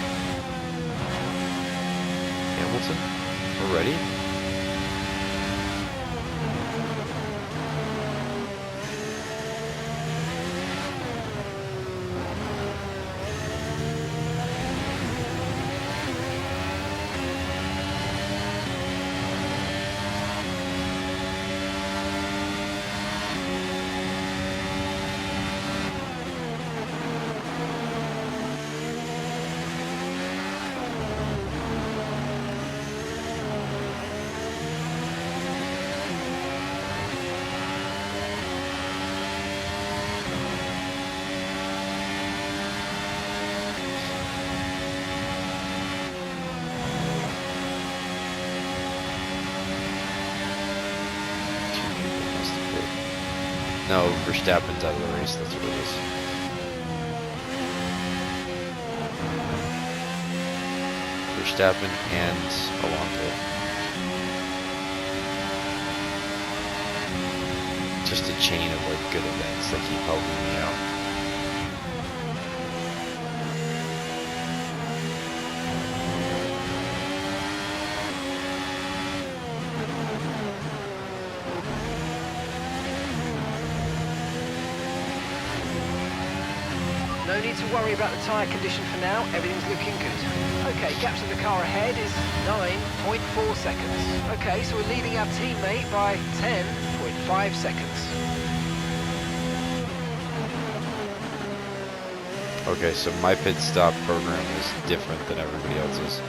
Hamilton? Already? No, Verstappen's out of the race, that's what it is. Verstappen and Alonso. Just a chain of like good events that keep helping me out. No need to worry about the tyre condition for now, everything's looking good. Okay, gap to the car ahead is 9.4 seconds. Okay, so we're leading our teammate by 10.5 seconds. Okay, so my pit stop program is different than everybody else's.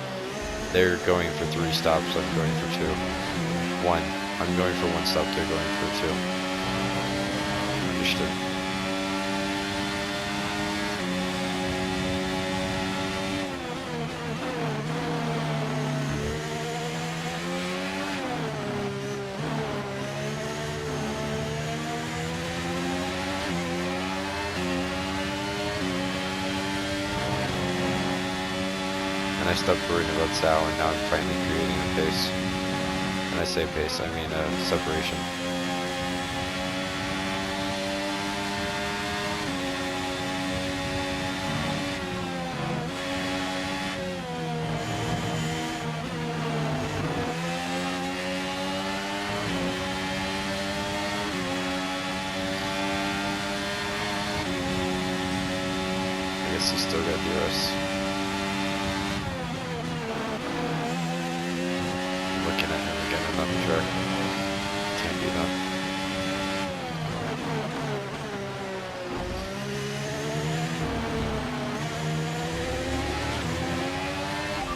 They're going for 3 stops, I'm going for 2. 1. I'm going for 1 stop, they're going for 2. Understood. I stopped worrying about Sal, and now I'm finally creating a pace. When I say pace, I mean separation. I guess he's still got DRS. Looking at him again on the track. Can't be done.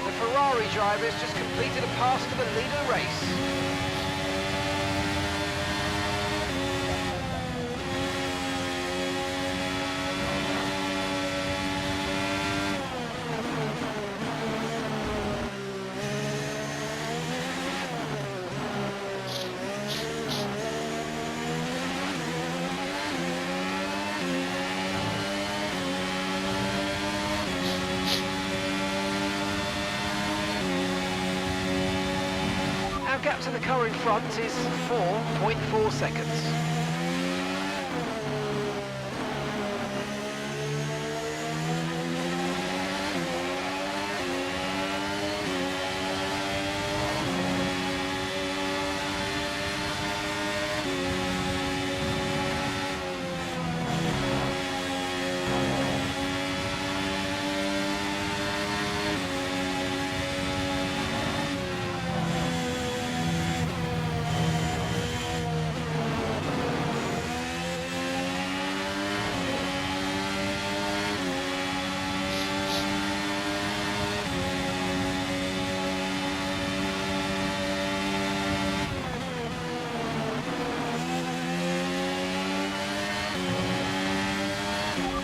The Ferrari drivers just completed a pass to the leader race. Our gap to the car in front is 4.4 seconds.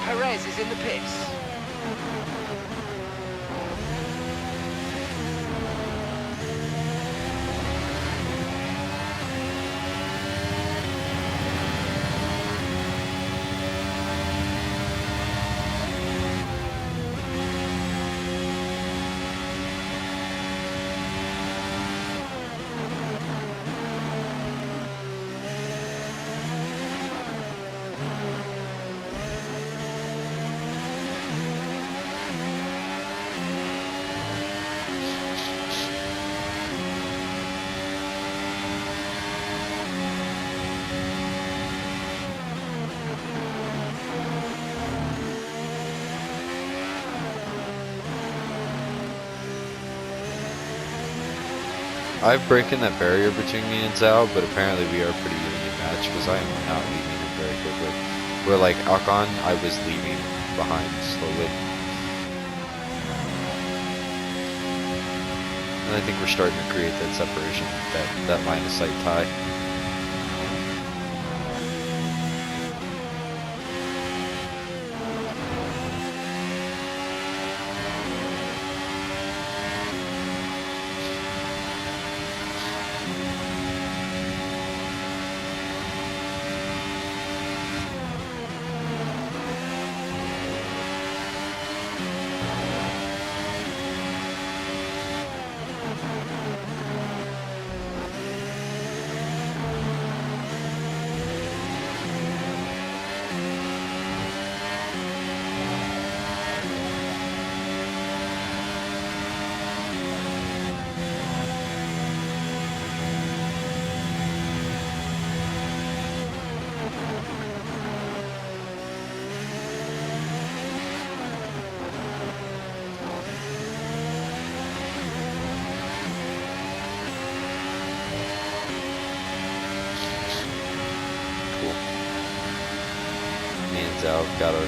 Perez is in the pits. I've broken that barrier between me and Zhao, but apparently we are pretty evenly matched because I am not leaving him very quickly. Where like Ocon, I was leaving behind slowly. And I think we're starting to create that separation, that line of sight tie. I've got our...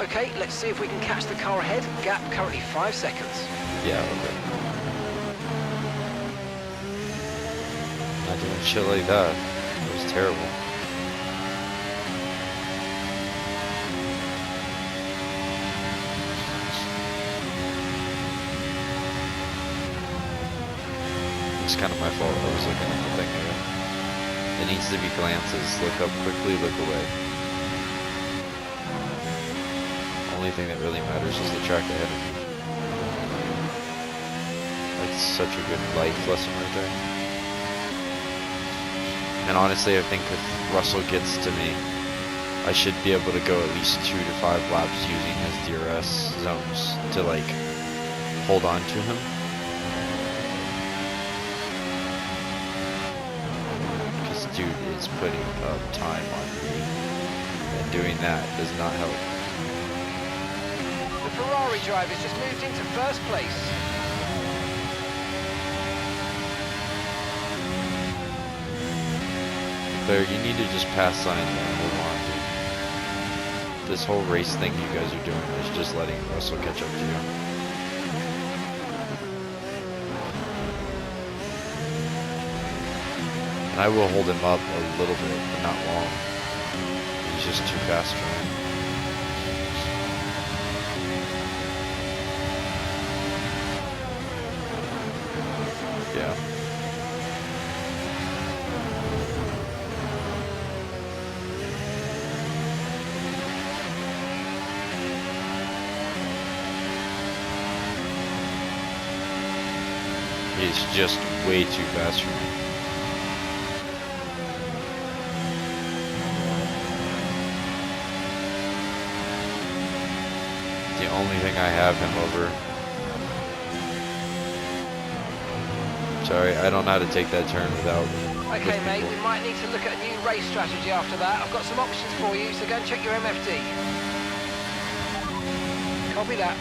Okay, let's see if we can catch the car ahead. Gap currently 5 seconds. Yeah, okay. Not doing shit like that. It was terrible. It's kind of my fault. I was looking at the thing there. It needs to be glances. Look up quickly, look away. Only thing that really matters is the track ahead of me. That's such a good life lesson right there. And honestly, I think if Russell gets to me, I should be able to go at least 2 to 5 laps using his DRS zones to like hold on to him. Because dude is putting up time on me, and doing that does not help. The Ferrari driver's just moved into first place. Claire, you need to just pass sign and move on, dude. This whole race thing you guys are doing is just letting Russell catch up to you. And I will hold him up a little bit, but not long. He's just too fast for me. Yeah. He's just way too fast for me. The only thing I have him over. Sorry, I don't know how to take that turn without... Okay, mate, we might need to look at a new race strategy after that. I've got some options for you, so go and check your MFD. Copy that.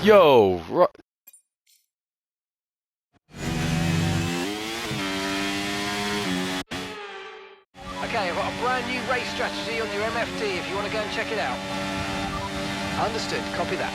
Yo! Okay, I've got a brand new race strategy on your MFD if you want to go and check it out. Understood, copy that.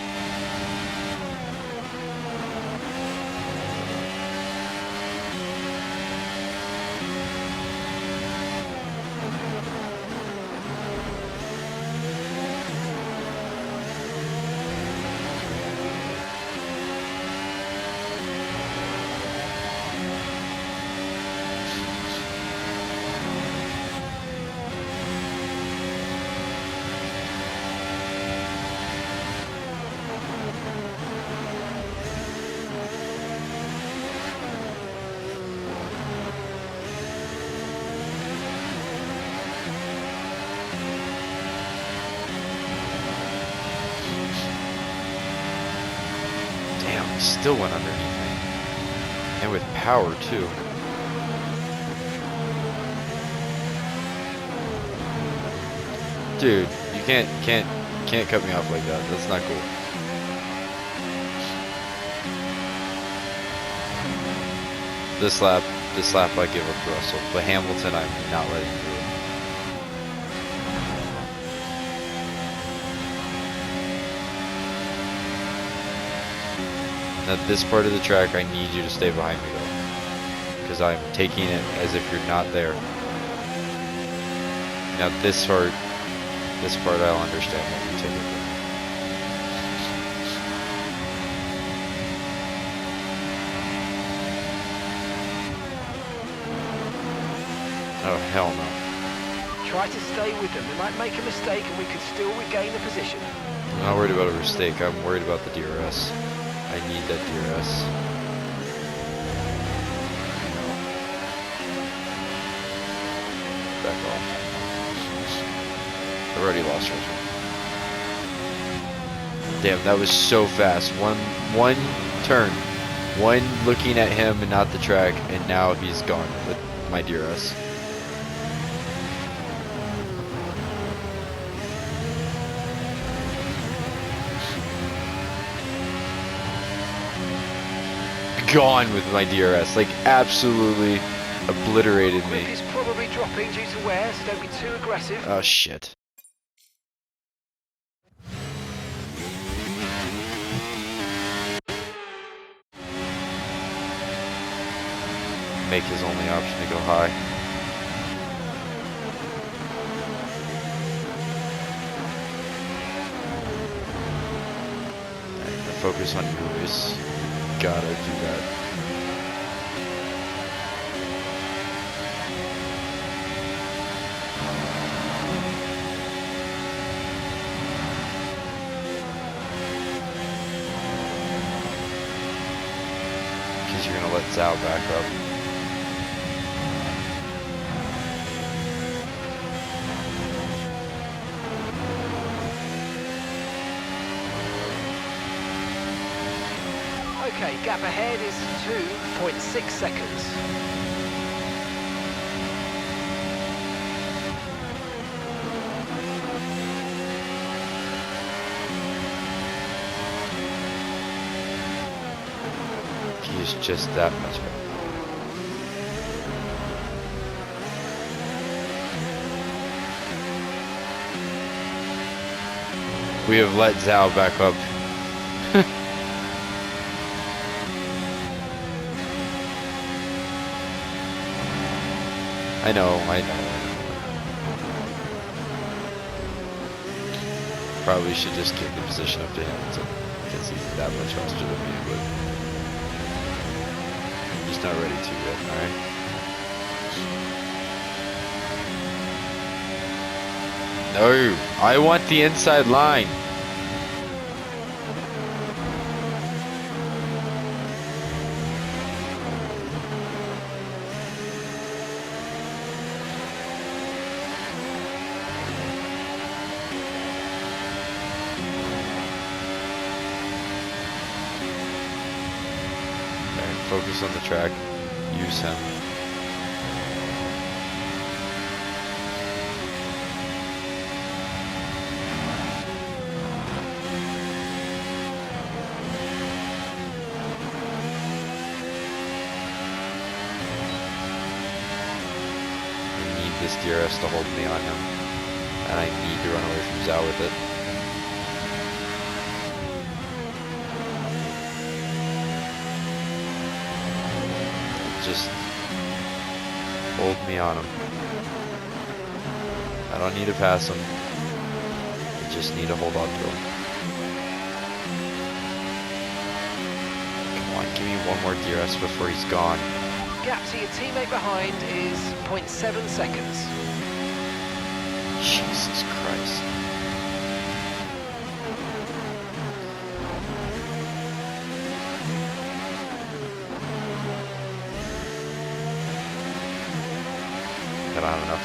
Still went underneath me. And with power, too. Dude, you can't can't cut me off like that. That's not cool. This lap I give up to Russell, but Hamilton I'm not letting through. Now this part of the track, I need you to stay behind me though, because I'm taking it as if you're not there. Now this part I'll understand what you take it for. Oh hell no. Try to stay with them. They might make a mistake and we could still regain the position. I'm not worried about a mistake, I'm worried about the DRS. I need that DRS. Back off. I've already lost right. Damn, that was so fast. One turn. One looking at him and not the track, and now he's gone with my DRS. Gone with my DRS, like absolutely obliterated me. He's probably dropping due to wear, so don't be too aggressive. Oh shit. Make his only option to go high. Alright, focus on your race. Gotta do that. Because you're gonna let Zhao back up. Okay, gap ahead is 2.6 seconds. He's just that much better. We have let Zhao back up. I know. Probably should just give the position up to Hamilton because he's that much faster than me, but I'm just not ready to yet, alright? No, I want the inside line. Focus on the track, use him. I need this DRS to hold me on him, and I need to run away from Zhao with it. Just hold me on him. I don't need to pass him. I just need to hold on to him. Come on, give me one more DRS before he's gone. Gap to your teammate behind is 0.7 seconds. Jesus Christ. I don't have enough.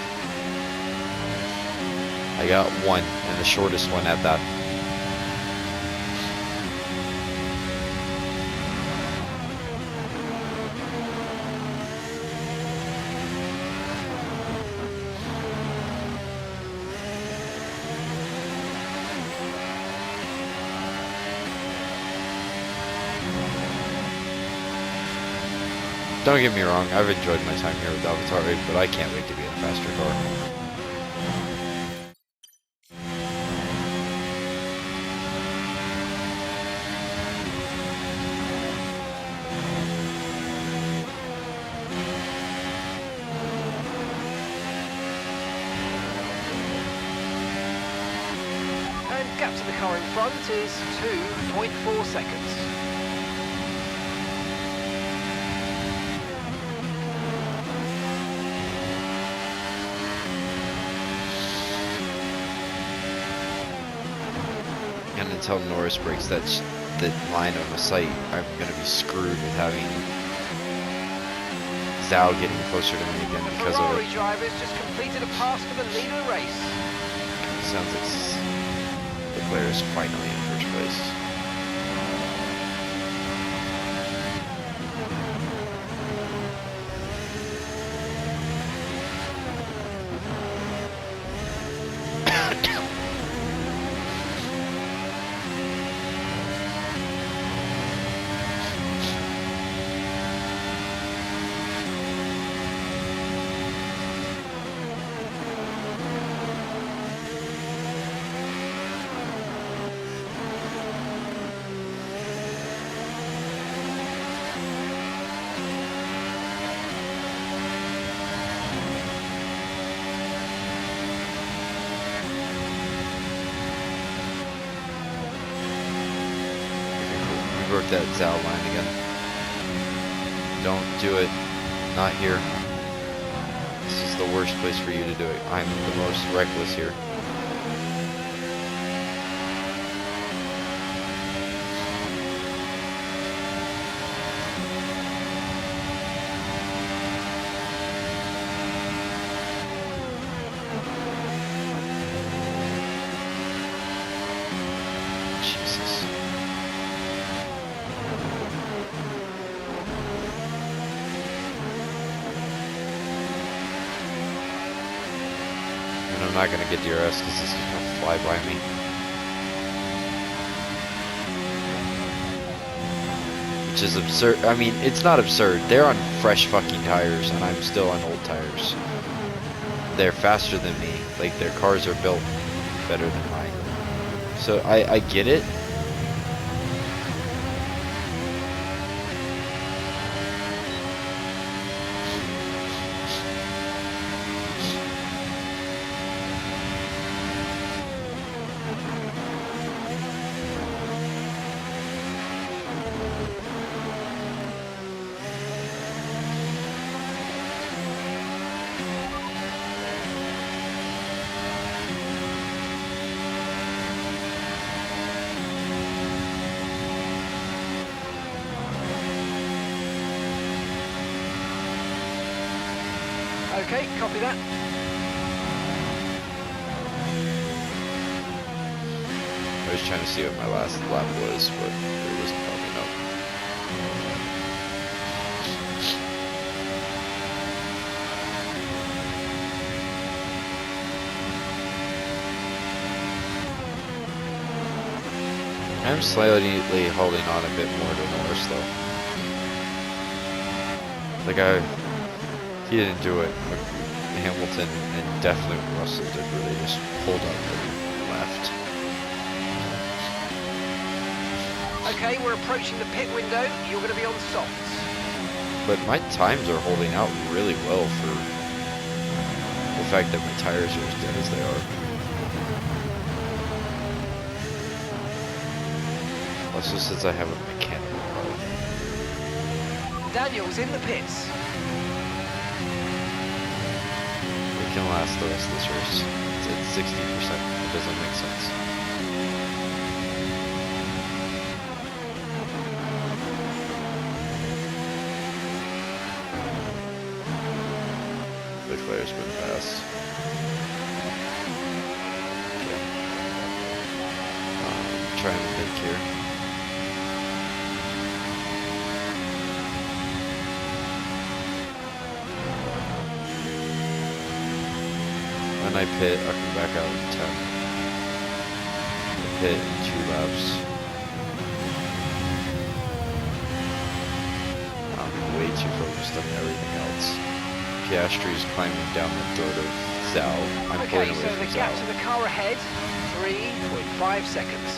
I got one, and the shortest one at that. Don't get me wrong, I've enjoyed my time here with AlphaTauri, but I can't wait to be in a faster car. And gap to the car in front is 2.4 seconds. And until Norris breaks that line of sight, I'm going to be screwed with having Zhao getting closer to me again The because of Ferrari it. drivers just completed a pass for the lead of the race. It sounds like Leclerc is finally in first place. Broke that Zhao line again. Don't do it. Not here. This is the worst place for you to do it. I'm the most reckless here. Jesus. And I'm not gonna get DRS because this is gonna fly by me. Which is absurd. I mean, it's not absurd. They're on fresh fucking tires and I'm still on old tires. They're faster than me. Like, their cars are built better than mine. So I get it. Okay, copy that. I was trying to see what my last lap was, but it wasn't popping up. I'm slightly holding on a bit more to Norris though. Like he didn't do it. Hamilton and definitely Russell did really just hold up and left. Okay, we're approaching the pit window. You're going to be on softs. But my times are holding out really well for the fact that my tires are as dead as they are. Also, since I have a mechanical car. Daniel's in the pits. We can last the rest of this race. It's at 60%. It doesn't make sense. Leclerc's been fast. Okay. Trying to think here. When I pit, I'll come back out in 10. I pit in 2 laps. I'm way too focused on everything else. Piastri is climbing down the throat of Zhao. I'm pulling Okay, away so from the gap Zhao. to the car ahead, 3.5 seconds.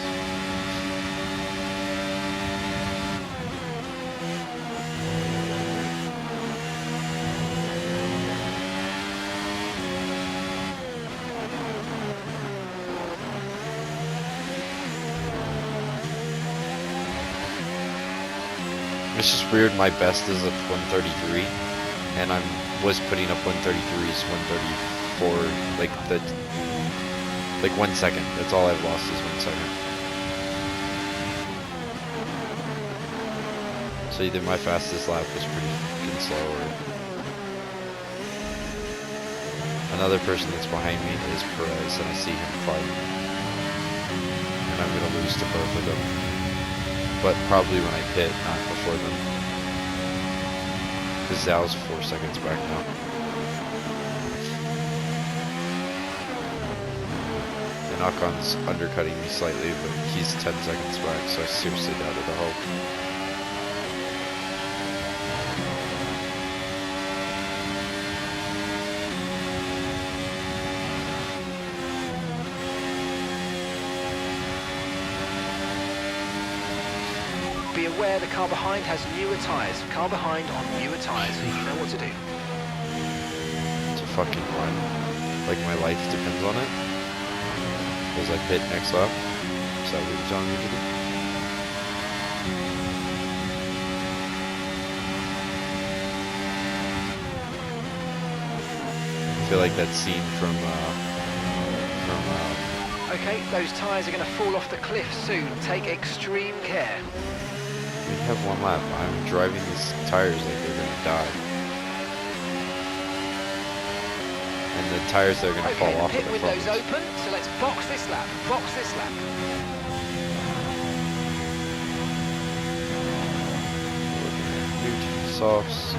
It's just weird, my best is at 133, and was putting up 133s, 134, like 1 second. That's all I've lost is 1 second. So either my fastest lap was pretty fucking slow, or another person that's behind me is Perez, and I see him fighting, and I'm gonna lose to both of them. But probably when I pit, not before them. Because Zhao's 4 seconds back now. And Ocon's undercutting me slightly, but he's 10 seconds back, so I seriously doubted the hope. Be aware the car behind has newer tyres. Car behind on newer tyres, so you know what to do. To fucking run. Like my life depends on it. As I pit next lap. Is that what you're telling me to do? I feel like that scene from Okay, those tyres are going to fall off the cliff soon. Take extreme care. we have 1 lap. I'm driving these tires like they're gonna die. And the tires that are gonna Okay, fall the off pit of the front window's ones. open, so let's box this lap. Box this lap. Looking at new softs.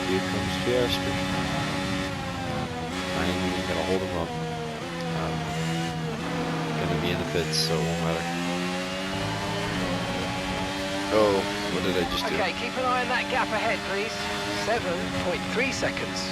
Here comes Piastri. I ain't even gonna hold him up. I'm gonna be in the pits, so it won't matter. Oh, what did I just do? Okay, keep an eye on that gap ahead, please. 7.3 seconds.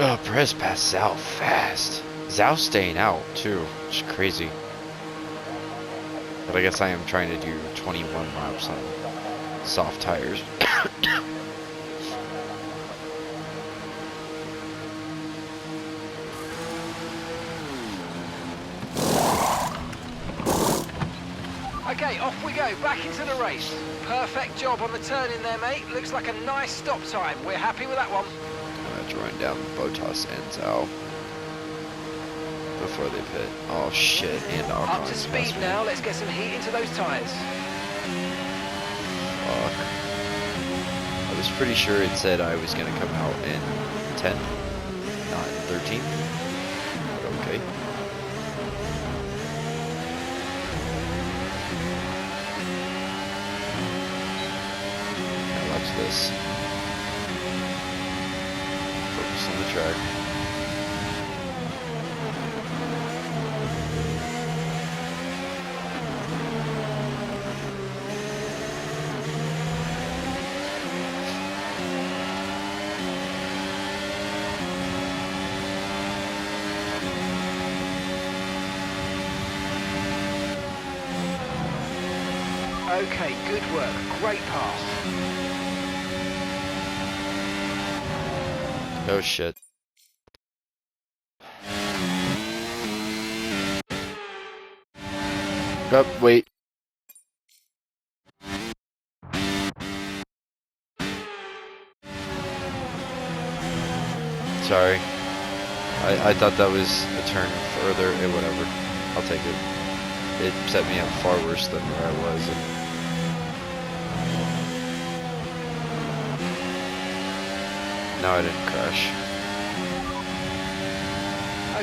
Oh, Perez passed Zhao fast. Zhao's staying out, too. Which is crazy. But I guess I am trying to do 21 laps on soft tires. Okay, off we go, back into the race. Perfect job on the turn in there, mate. Looks like a nice stop time. We're happy with that one. I'm gonna join down Botas and Zhao before they pit. Oh shit, and Ocon's Up to speed past me. now, let's get some heat into those tyres. Fuck. I was pretty sure it said I was gonna come out in 10, not in 13. But okay. Now watch this. Focus on the track. Okay, good work. Great pass. Oh shit. Oh, wait. Sorry. I thought that was a turn further. Whatever. I'll take it. It set me up far worse than where I was. No, I didn't crash.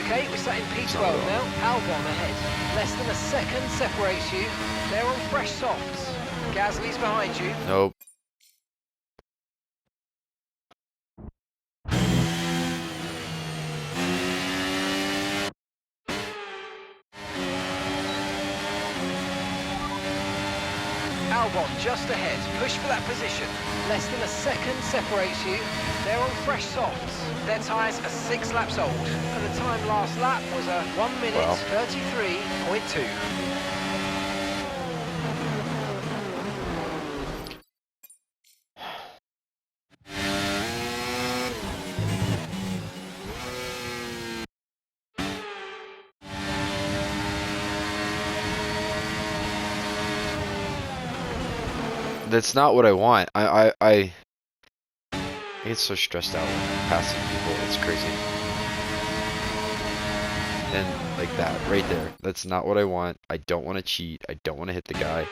Okay, we're sat in P12 now. Albon ahead. Less than a second separates you. They're on fresh softs. Gasly's behind you. Nope. Albon just ahead. Push for that position. Less than a second separates you. They're on fresh softs. Their tyres are 6 laps old. And the time last lap was a 1 minute Wow. 33.2. That's not what I want. I get so stressed out when passing people. It's crazy. And like that, right there. That's not what I want. I don't want to cheat. I don't want to hit the guy.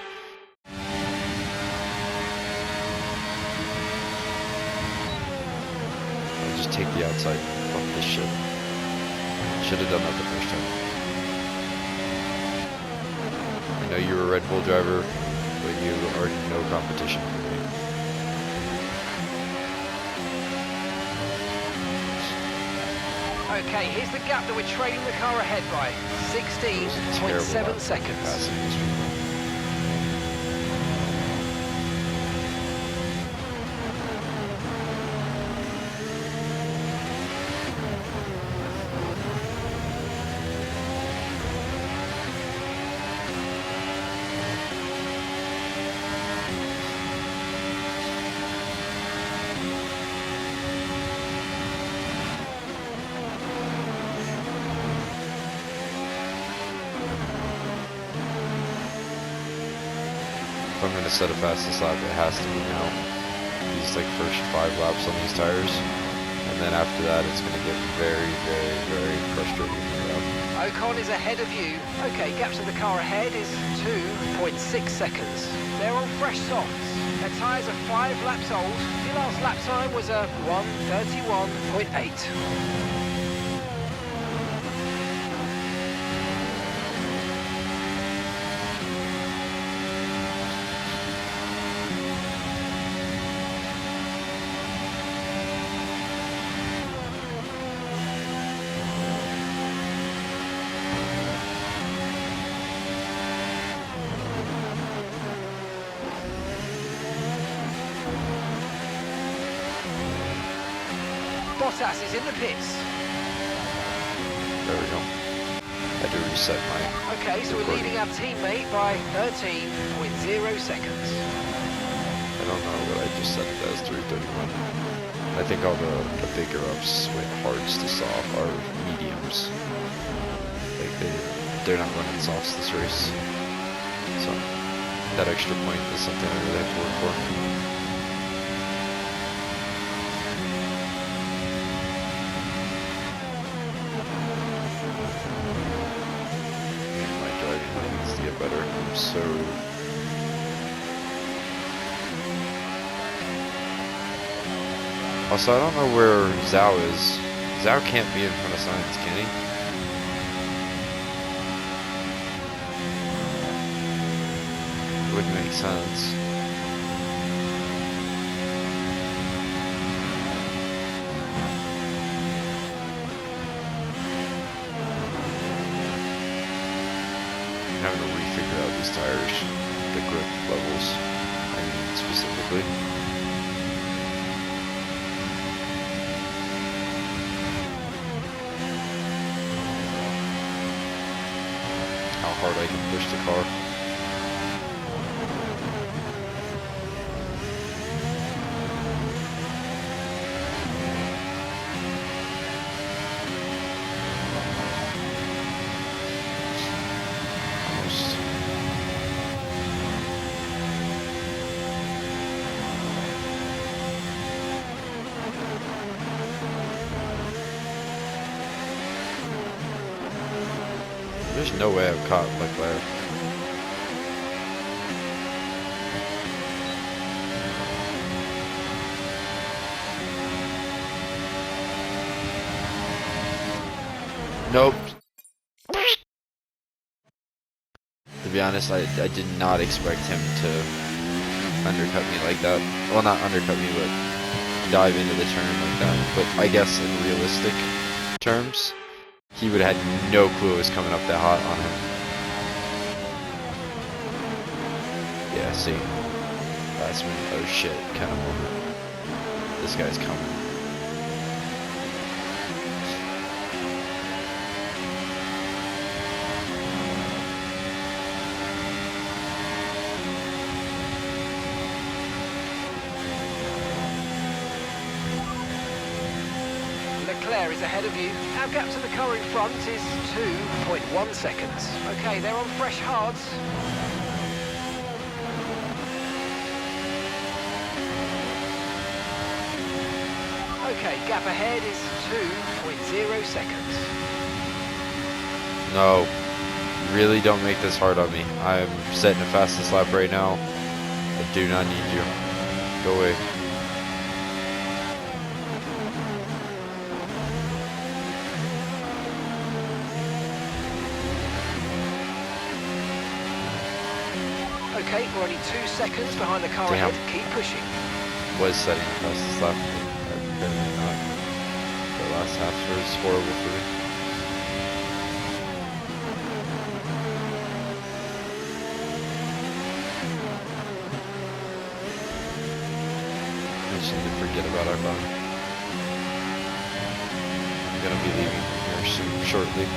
I'll just take the outside. Fuck this shit. Should have done that the first time. I know you're a Red Bull driver, but you are no competition for me. Okay, here's the gap that we're trailing the car ahead by. 16.7 seconds. Passing these people. If I'm going to set a fastest lap, it has to be now. These like first 5 laps on these tires, and then after that it's going to get very, very, very frustrating. Ocon is ahead of you. Okay, gap to the car ahead is 2.6 seconds. They're on fresh softs. Their tyres are 5 laps old. Your last lap time was a 1:31.8. Bottas is in the pits. There we go. I had to reset my... Okay, so we're leading our teammate by 13.0 seconds. I don't know what I just set it as 3:31. I think all the bigger ups went hards to soft are mediums. Like they're not running softs this race. So that extra point is something I really have to work for. Better. I'm so... Also, I don't know where Zhao is. Zhao can't be in front of Sainz, can he? It wouldn't make sense. Having to refigure out these tires, the grip levels, I mean specifically. How hard I can push the car. There's no way I've caught Leclerc. Nope. To be honest, I did not expect him to undercut me like that. Well, not undercut me, but dive into the turn like that. But I guess in realistic terms, he would have had no clue it was coming up that hot on him. Yeah, see. That's been oh shit kind of moment. This guy's coming. Leclerc is ahead of you. Our gap to the car in front is 2.1 seconds. Okay, they're on fresh hards. Okay, gap ahead is 2.0 seconds. No. Really don't make this hard on me. I'm setting the fastest lap right now. I do not need you. Go away. Okay, we're only 2 seconds behind the car Damn. ahead. Keep pushing. Was setting the fastest lap. Apparently not. The last half was horrible for me. I just need to forget about our phone. I'm gonna be leaving here soon, shortly.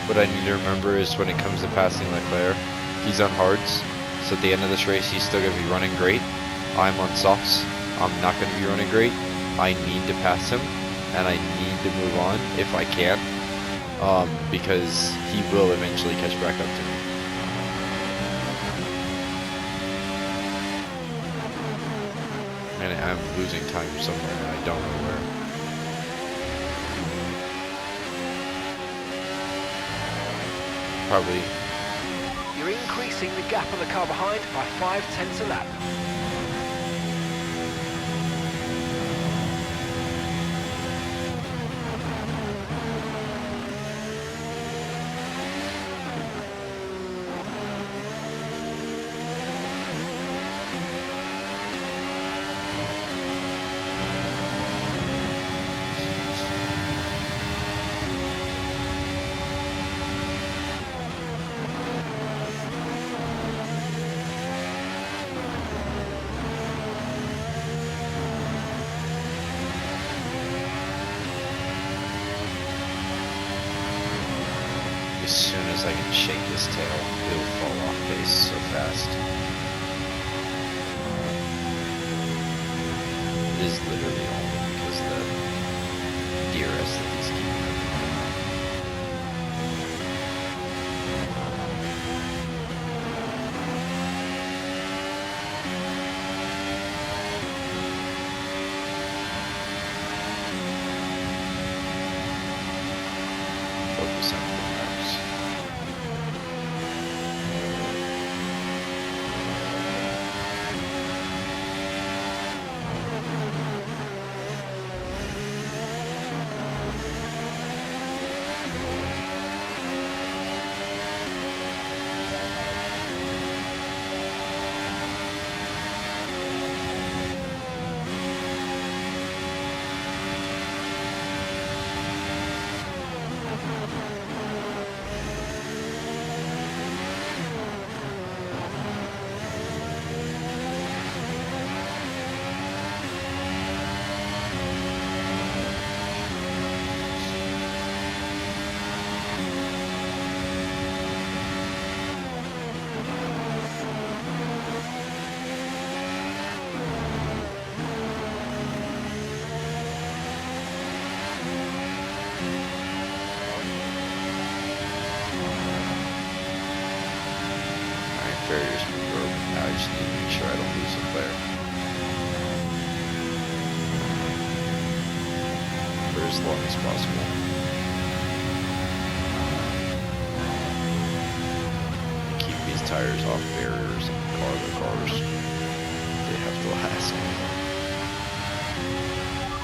What I need to remember is when it comes to passing Leclerc, he's on hards, so at the end of this race he's still going to be running great. I'm on softs, I'm not going to be running great. I need to pass him, and I need to move on if I can, because he will eventually catch back up to me. And I'm losing time somewhere, and I don't know where. Probably. You're increasing the gap on the car behind by 0.5 a lap. As soon as I can shake his tail, it'll fall off base so fast. It is literally only because the DRS that he's keeping. Focus on the maps. as long as possible. And keep these tires off barriers and cars. They have to last.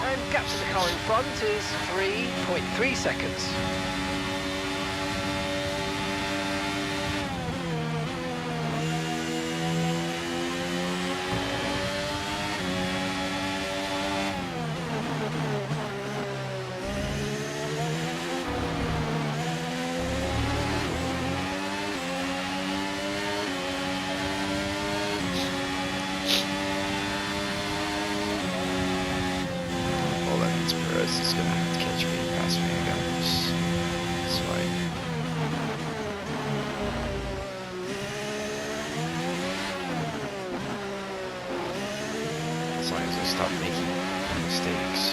And gap to the car in front is 3.3 seconds. He's gonna have to catch me and pass me again. It's fine. As long as I stop making mistakes.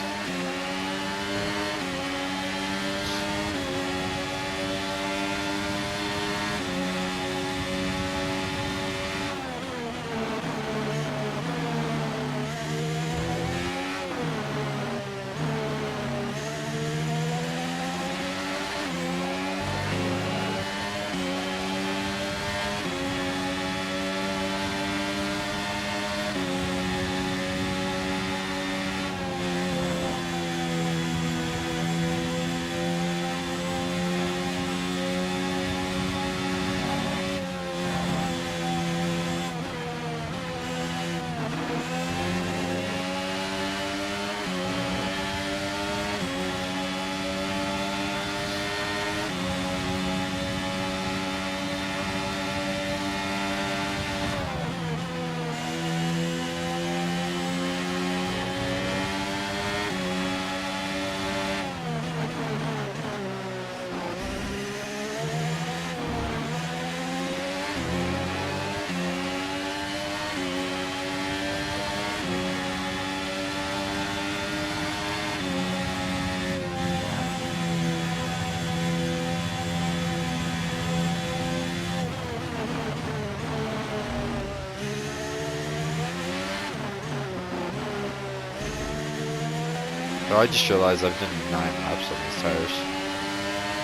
Oh, I just realized I've done 9 laps on these tires.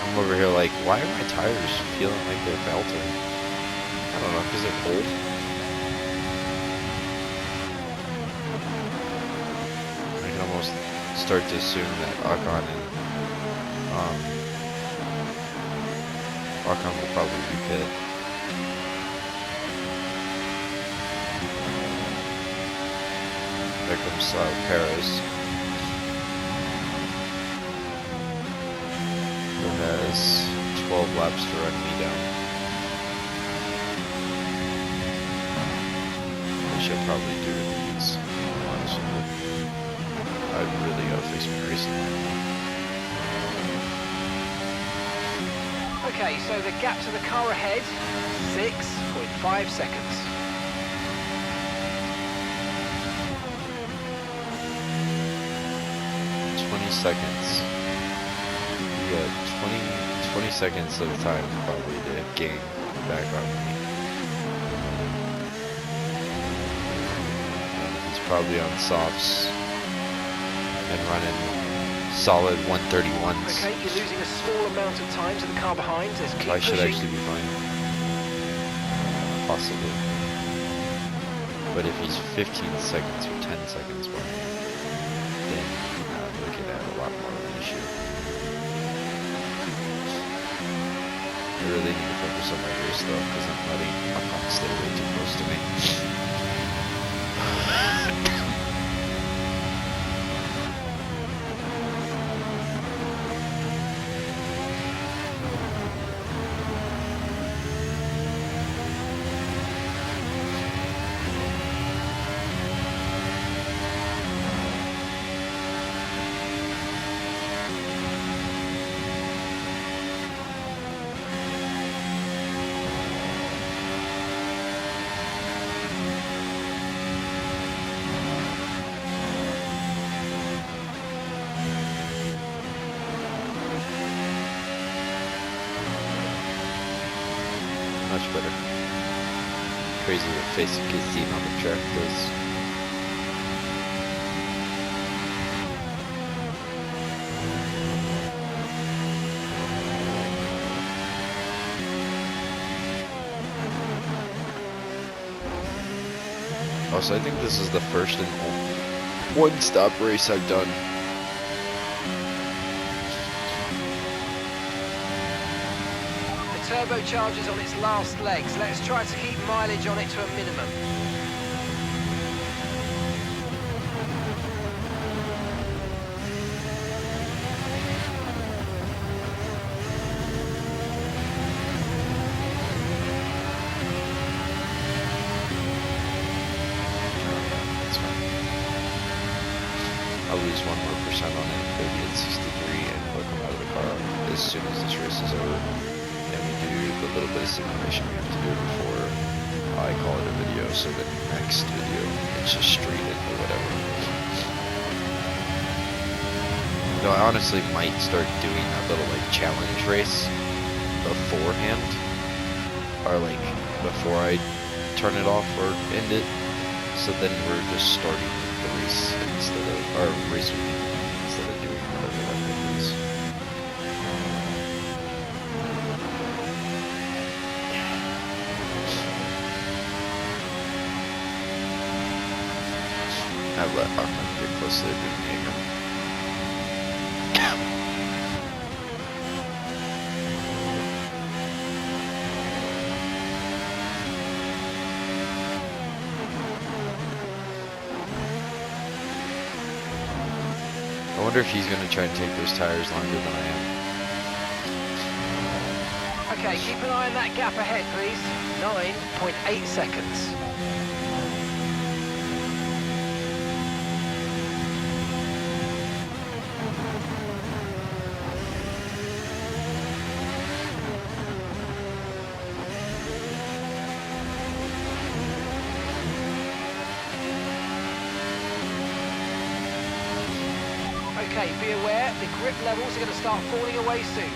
I'm over here like, why are my tires feeling like they're melting? I don't know, because they're cold. I can almost start to assume that Ocon will probably be pit. There comes Perez. Has 12 laps to run me down. I should probably do these, honestly. I really gotta fix my racing line. Okay, so the gap to the car ahead, 6.5 seconds. 20 seconds. You got 20 seconds of time probably to gain back on me. He's probably on softs and running solid 131s. Okay, you're losing a small amount of time to the car behind. Let's keep I should pushing. actually be fine. Possibly. But if he's 15 seconds or 10 seconds behind, then I'm looking at a lot more of an issue. I really need to focus on my race though, because I'm letting Ocon stay way too close to me. Much better. Crazy what facing Kazim on the track does. Also, I think this is the first and only one-stop race I've done. The turbocharger's on its last legs. Let's try to keep mileage on it to a minimum. I'll lose 1 more percent on it, maybe at 63, and we'll come out of the car as soon as this race is over. And we do the little bit of simulation we have to do before I call it a video, so the next video it's just straight into whatever. Though I honestly might start doing that little like challenge race beforehand, or like before I turn it off or end it, so then we're just starting the race instead of, or race weekend instead of doing whatever that thing is. I let Ahmed get closely to me again. I wonder if he's going to try and take those tires longer than I am. Okay, keep an eye on that gap ahead, please. 9.8 seconds. Okay, be aware, the grip levels are going to start falling away soon.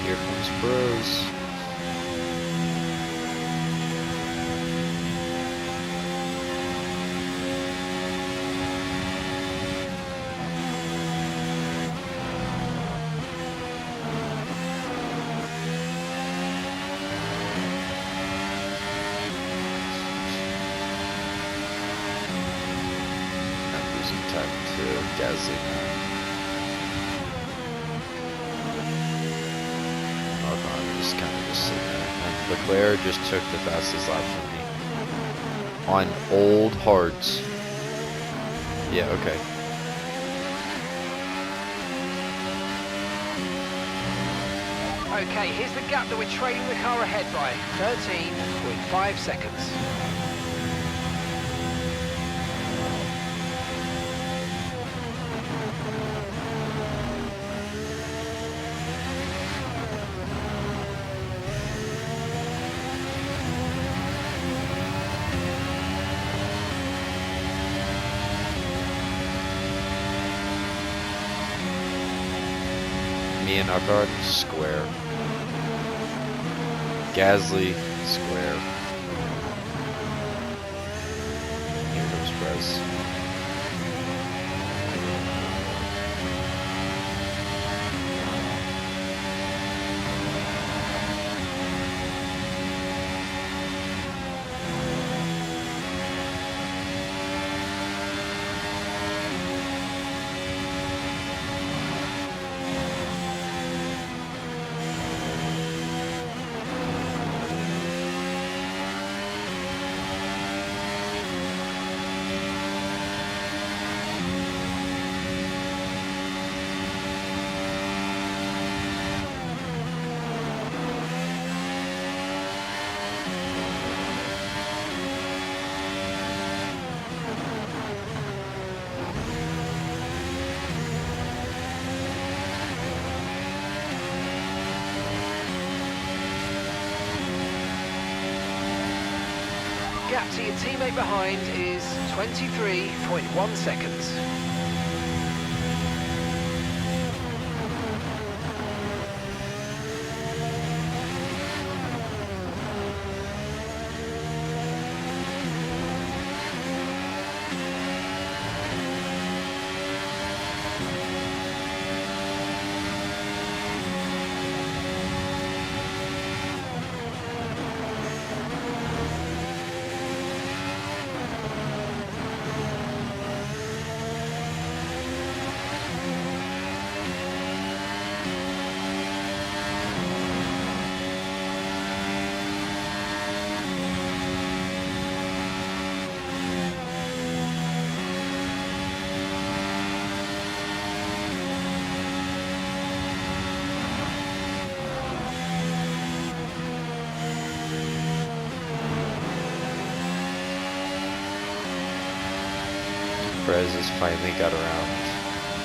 Here comes Bros. I'm losing time to Gasly now. I'm just kind of just sitting there. And Leclerc just took the fastest lap from me. On old hards. Yeah, okay. Okay, here's the gap that we're trailing the car ahead by. 13.5 seconds. me and Hubbard, square. Gasly, square. Here comes Perez. Gap to your teammate behind is 23.1 seconds. Perez has finally got around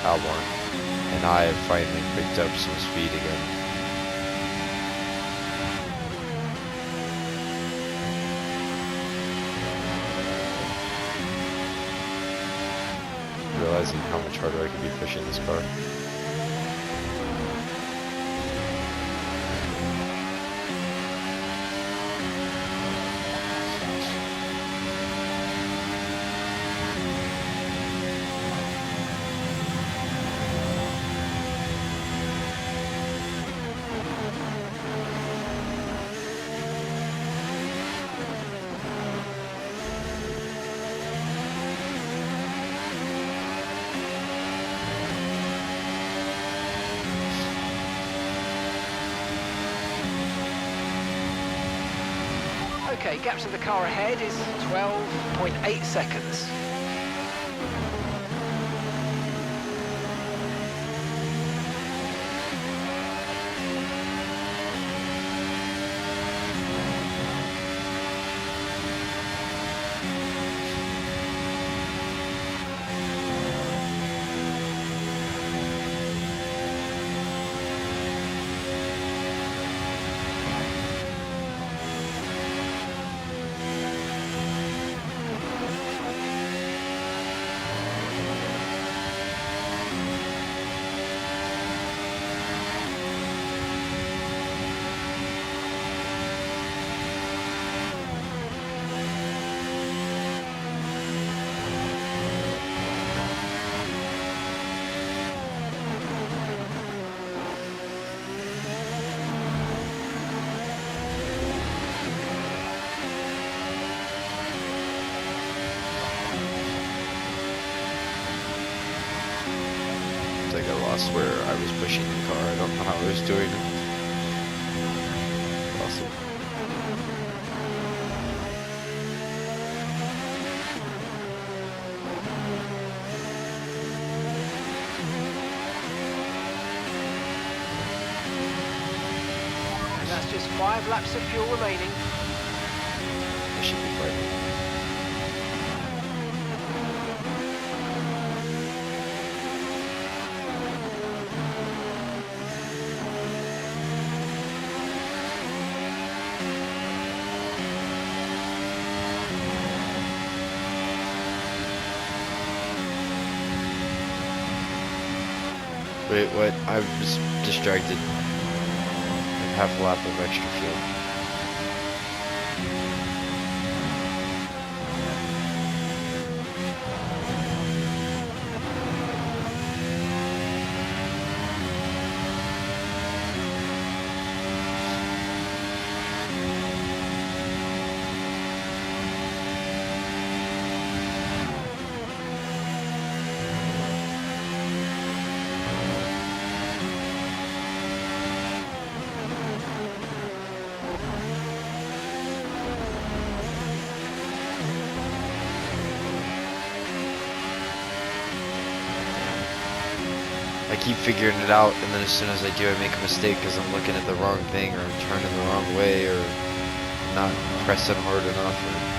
Albon, and I have finally picked up some speed again. Realizing how much harder I could be pushing this car. Okay, gap to the car ahead is 12.8 seconds. I got lost where I was pushing the car. I don't know how I was doing it. Awesome. And that's just 5 laps of fuel remaining. I should be fine. Wait, what? I was distracted. Half a lap of extra fuel. I keep figuring it out, and then as soon as I do, I make a mistake because I'm looking at the wrong thing, or I'm turning the wrong way, or not pressing hard enough.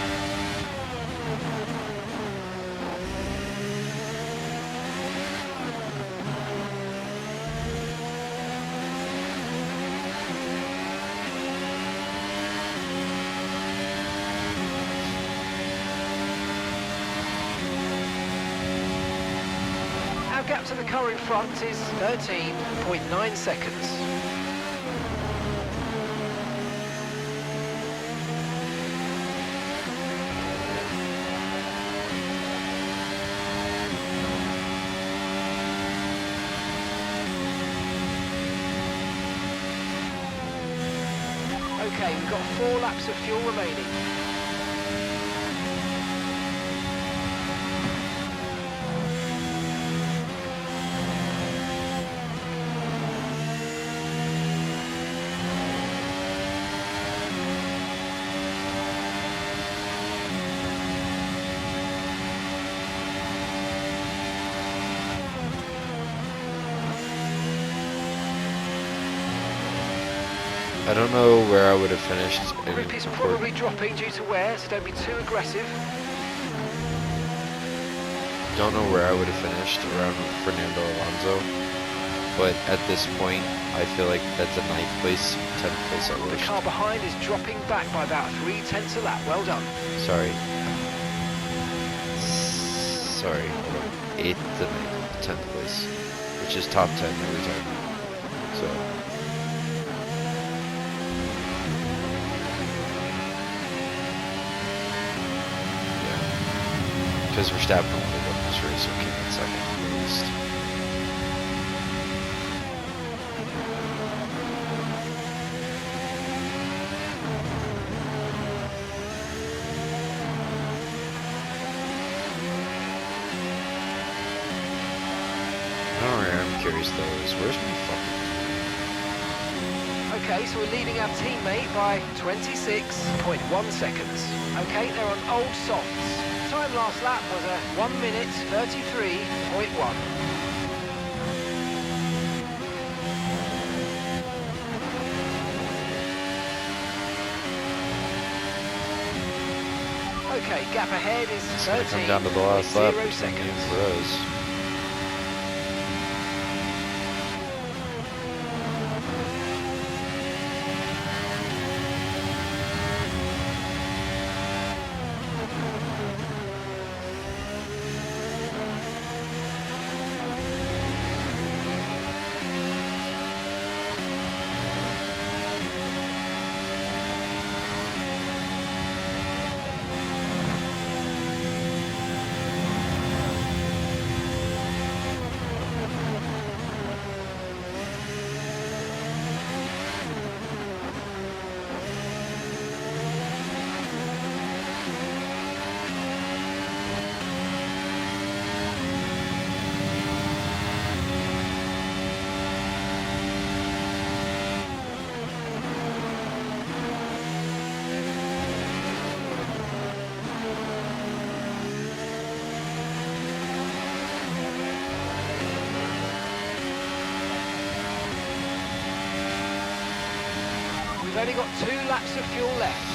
Our gap to the car in front is 13.9 seconds. Okay, we've got 4 laps of fuel remaining. I don't know where I would have finished. Grip is probably dropping due to wear, so don't be too aggressive. Don't know where I would have finished around Fernando Alonso, but at this point, I feel like that's a 9th place, 10th place at The worst. car behind is dropping back by about 3/10 a lap. Well done. Sorry. Sorry. 8th to 9th, 10th place, which is top 10 every time. So. Because Verstappen only won this race, so came in second at least. Alright, I'm curious though, is where's my fucking... Okay, so we're leading our teammate by 26.1 seconds. Okay, they're on old softs. Time last lap was a 1 minute 33.1. Okay, gap ahead is It's gonna come down to the last lap 13.0 between you and seconds. Perez. We've only got 2 laps of fuel left.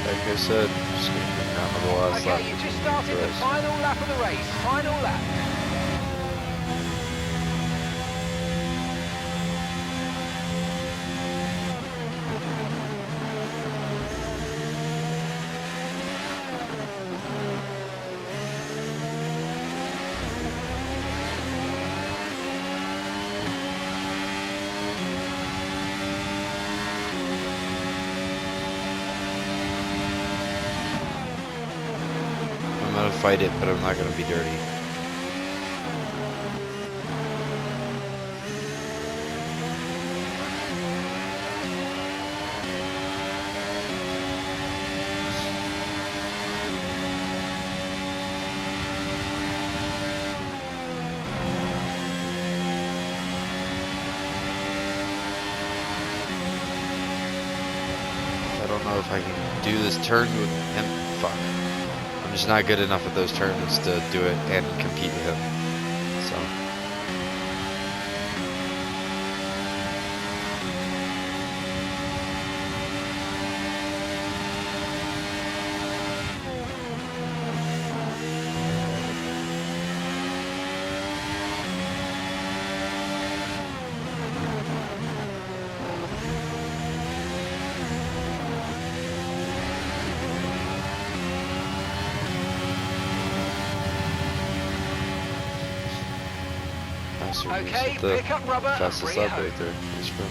Like I said, just gonna come down to the last lap. Okay, you just started the final lap of the race. Final lap. I'm gonna fight it, but I'm not gonna be dirty. I don't know if I can do this turn with him. Fuck. I'm just not good enough at those tournaments to do it and compete with him. So. Okay, pick up rubber and fastest bring it lap home. right there. Nice run.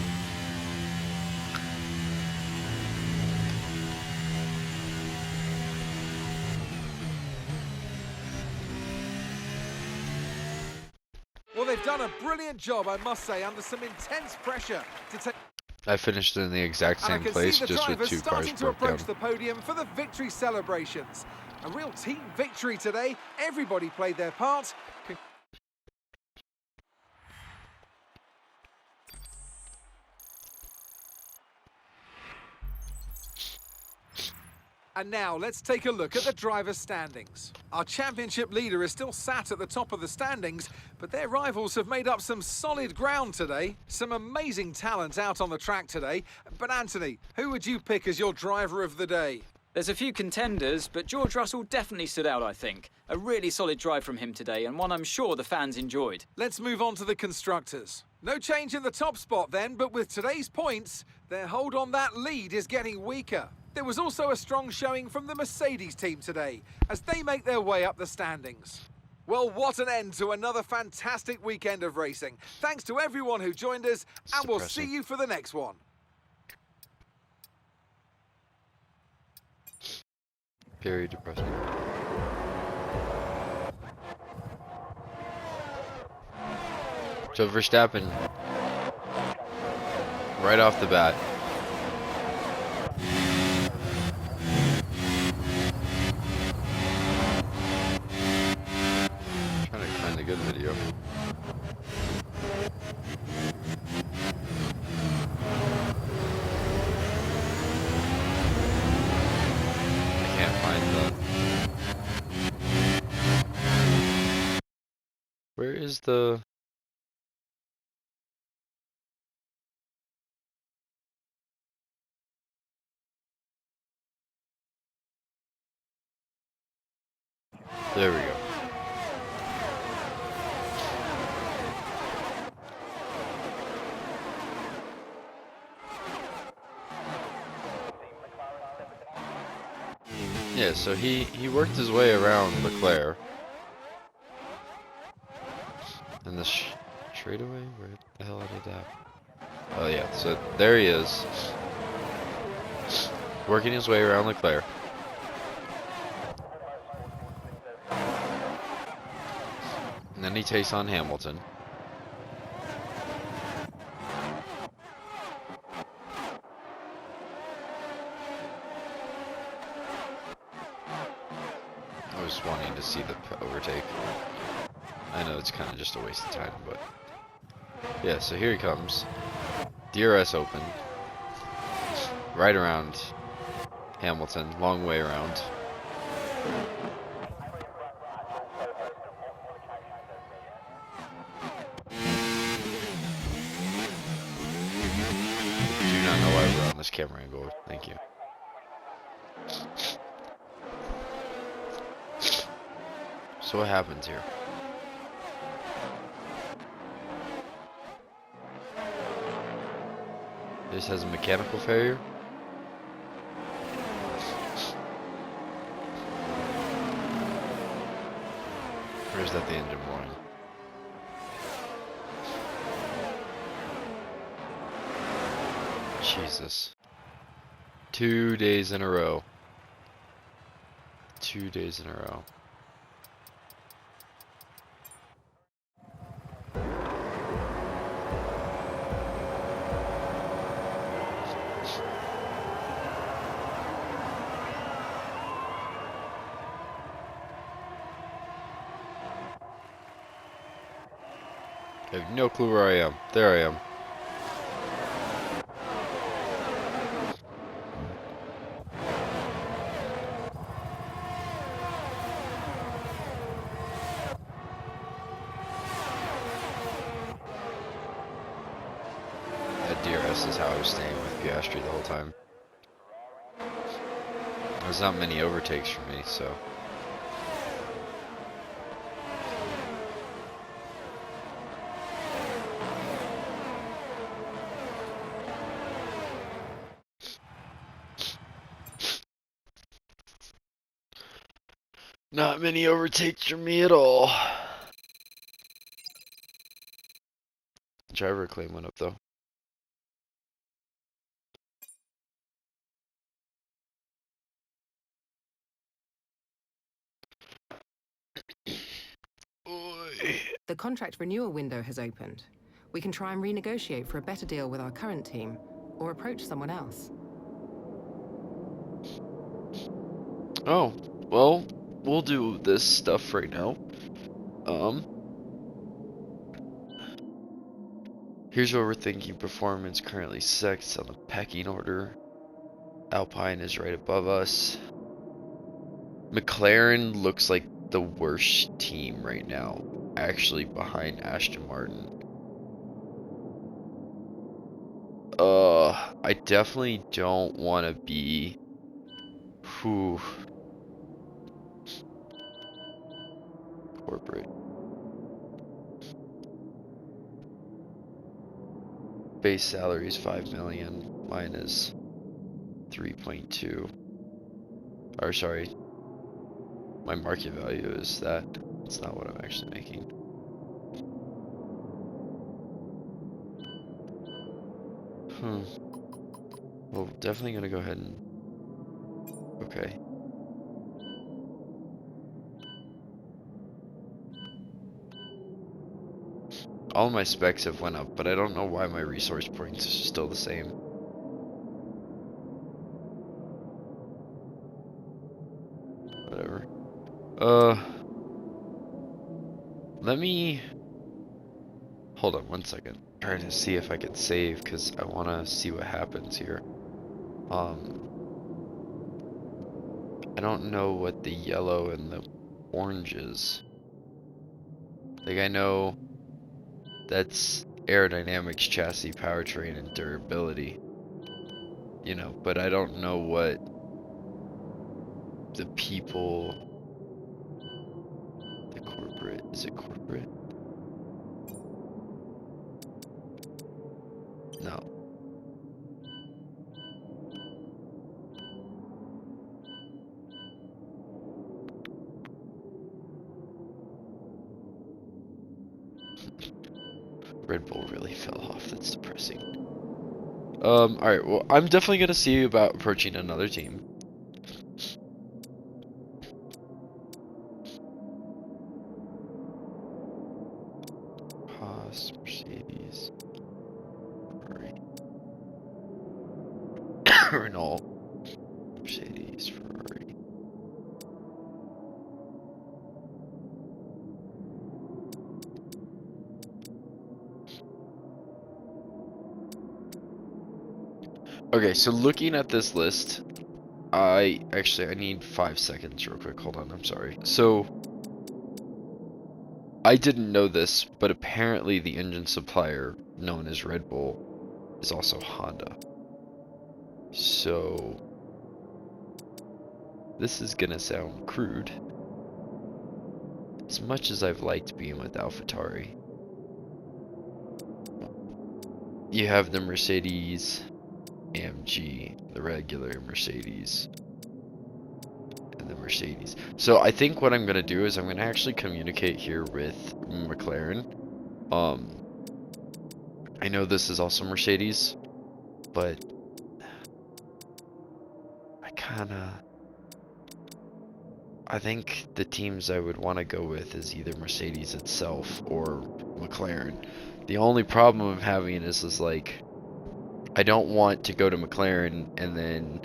Well, they've done a brilliant job, I must say, under some intense pressure to take. I finished in the exact And I same can place, see the just with drivers 2 cars starting to broke down. approach the podium for the victory celebrations. A real team victory today. Everybody played their part. And now let's take a look at the drivers' standings. Our championship leader is still sat at the top of the standings, but their rivals have made up some solid ground today. Some amazing talent out on the track today. But Anthony, who would you pick as your driver of the day? There's a few contenders, but George Russell definitely stood out, I think. A really solid drive from him today, and one I'm sure the fans enjoyed. Let's move on to the constructors. No change in the top spot then, but with today's points, their hold on that lead is getting weaker. There was also a strong showing from the Mercedes team today, as they make their way up the standings. Well, what an end to another fantastic weekend of racing. Thanks to everyone who joined us, and we'll see you for the next one. Very depressing. So Verstappen, right off the bat. Trying to find a good video. I can't find the. Where is the? There we go. Yeah, so he worked his way around Leclerc. And the straightaway? Where the hell did that? Oh yeah, so there he is. Working his way around Leclerc. And then he takes on Hamilton. I was wanting to see the overtake. I know it's kind of just a waste of time, but yeah, so here he comes. DRS open. Right around Hamilton, long way around. Do not know why we're on this camera angle. Thank you. So what happens here? This has a mechanical failure? Or is that the engine warning? Jesus. 2 days in a row. 2 days in a row. I have no clue where I am. There I am. That DRS is how I was staying with Piastri the whole time. There's not many overtakes for me, so. Not many overtakes for me at all. Driver claim went up though. Oy. The contract renewal window has opened. We can try and renegotiate for a better deal with our current team, or approach someone else. Oh, well, we'll do this stuff right now. Here's what we're thinking. Performance currently sixth on the pecking order. Alpine is right above us. McLaren looks like the worst team right now, actually behind Aston Martin. I definitely don't want to be. Whew. Corporate. Base salary is 5 million. Mine is 3.2. Or sorry, my market value is that. It's not what I'm actually making. Well, definitely gonna go ahead and. Okay. All my specs have went up, but I don't know why my resource points are still the same. Whatever. Let me... Hold on 1 second. Trying to see if I can save, because I want to see what happens here. I don't know what the yellow and the orange is. Like, I know that's aerodynamics, chassis, powertrain, and durability. You know, but I don't know what the people... The corporate... Is it corporate? No. Red Bull really fell off. That's depressing. Alright, well, I'm definitely gonna see about approaching another team. Haas, Mercedes, Ferrari. Renault, Mercedes, Ferrari. Okay, so looking at this list, I need 5 seconds real quick. Hold on, I'm sorry. So, I didn't know this, but apparently the engine supplier known as Red Bull is also Honda. So, this is gonna sound crude. as much as I've liked being with AlphaTauri, you have the Mercedes AMG, the regular Mercedes, and the Mercedes. So I think what I'm gonna do is I'm gonna actually communicate here with McLaren. Um, I know this is also Mercedes, but I think the teams I would want to go with is either Mercedes itself or McLaren. The only problem I'm having is like, I don't want to go to McLaren and then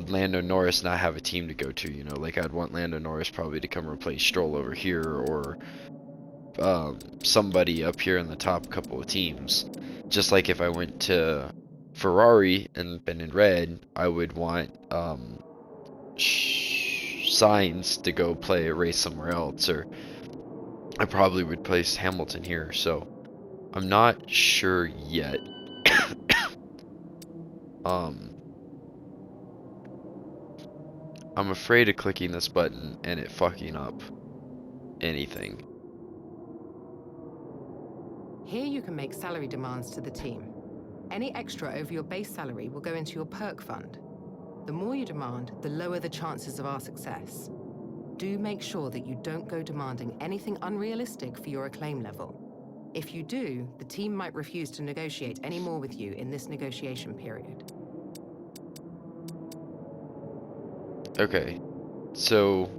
Lando Norris not have a team to go to, you know, like I'd want Lando Norris probably to come replace Stroll over here, or somebody up here in the top couple of teams. Just like if I went to Ferrari and been in red, I would want Signs to go play a race somewhere else, or I probably would place Hamilton here. So I'm not sure yet. um, I'm afraid of clicking this button and it fucking up anything. Here you can make salary demands to the team. Any extra over your base salary will go into your perk fund. The more you demand, the lower the chances of our success. Do make sure that you don't go demanding anything unrealistic for your acclaim level. If you do, the team might refuse to negotiate any more with you in this negotiation period. Okay, so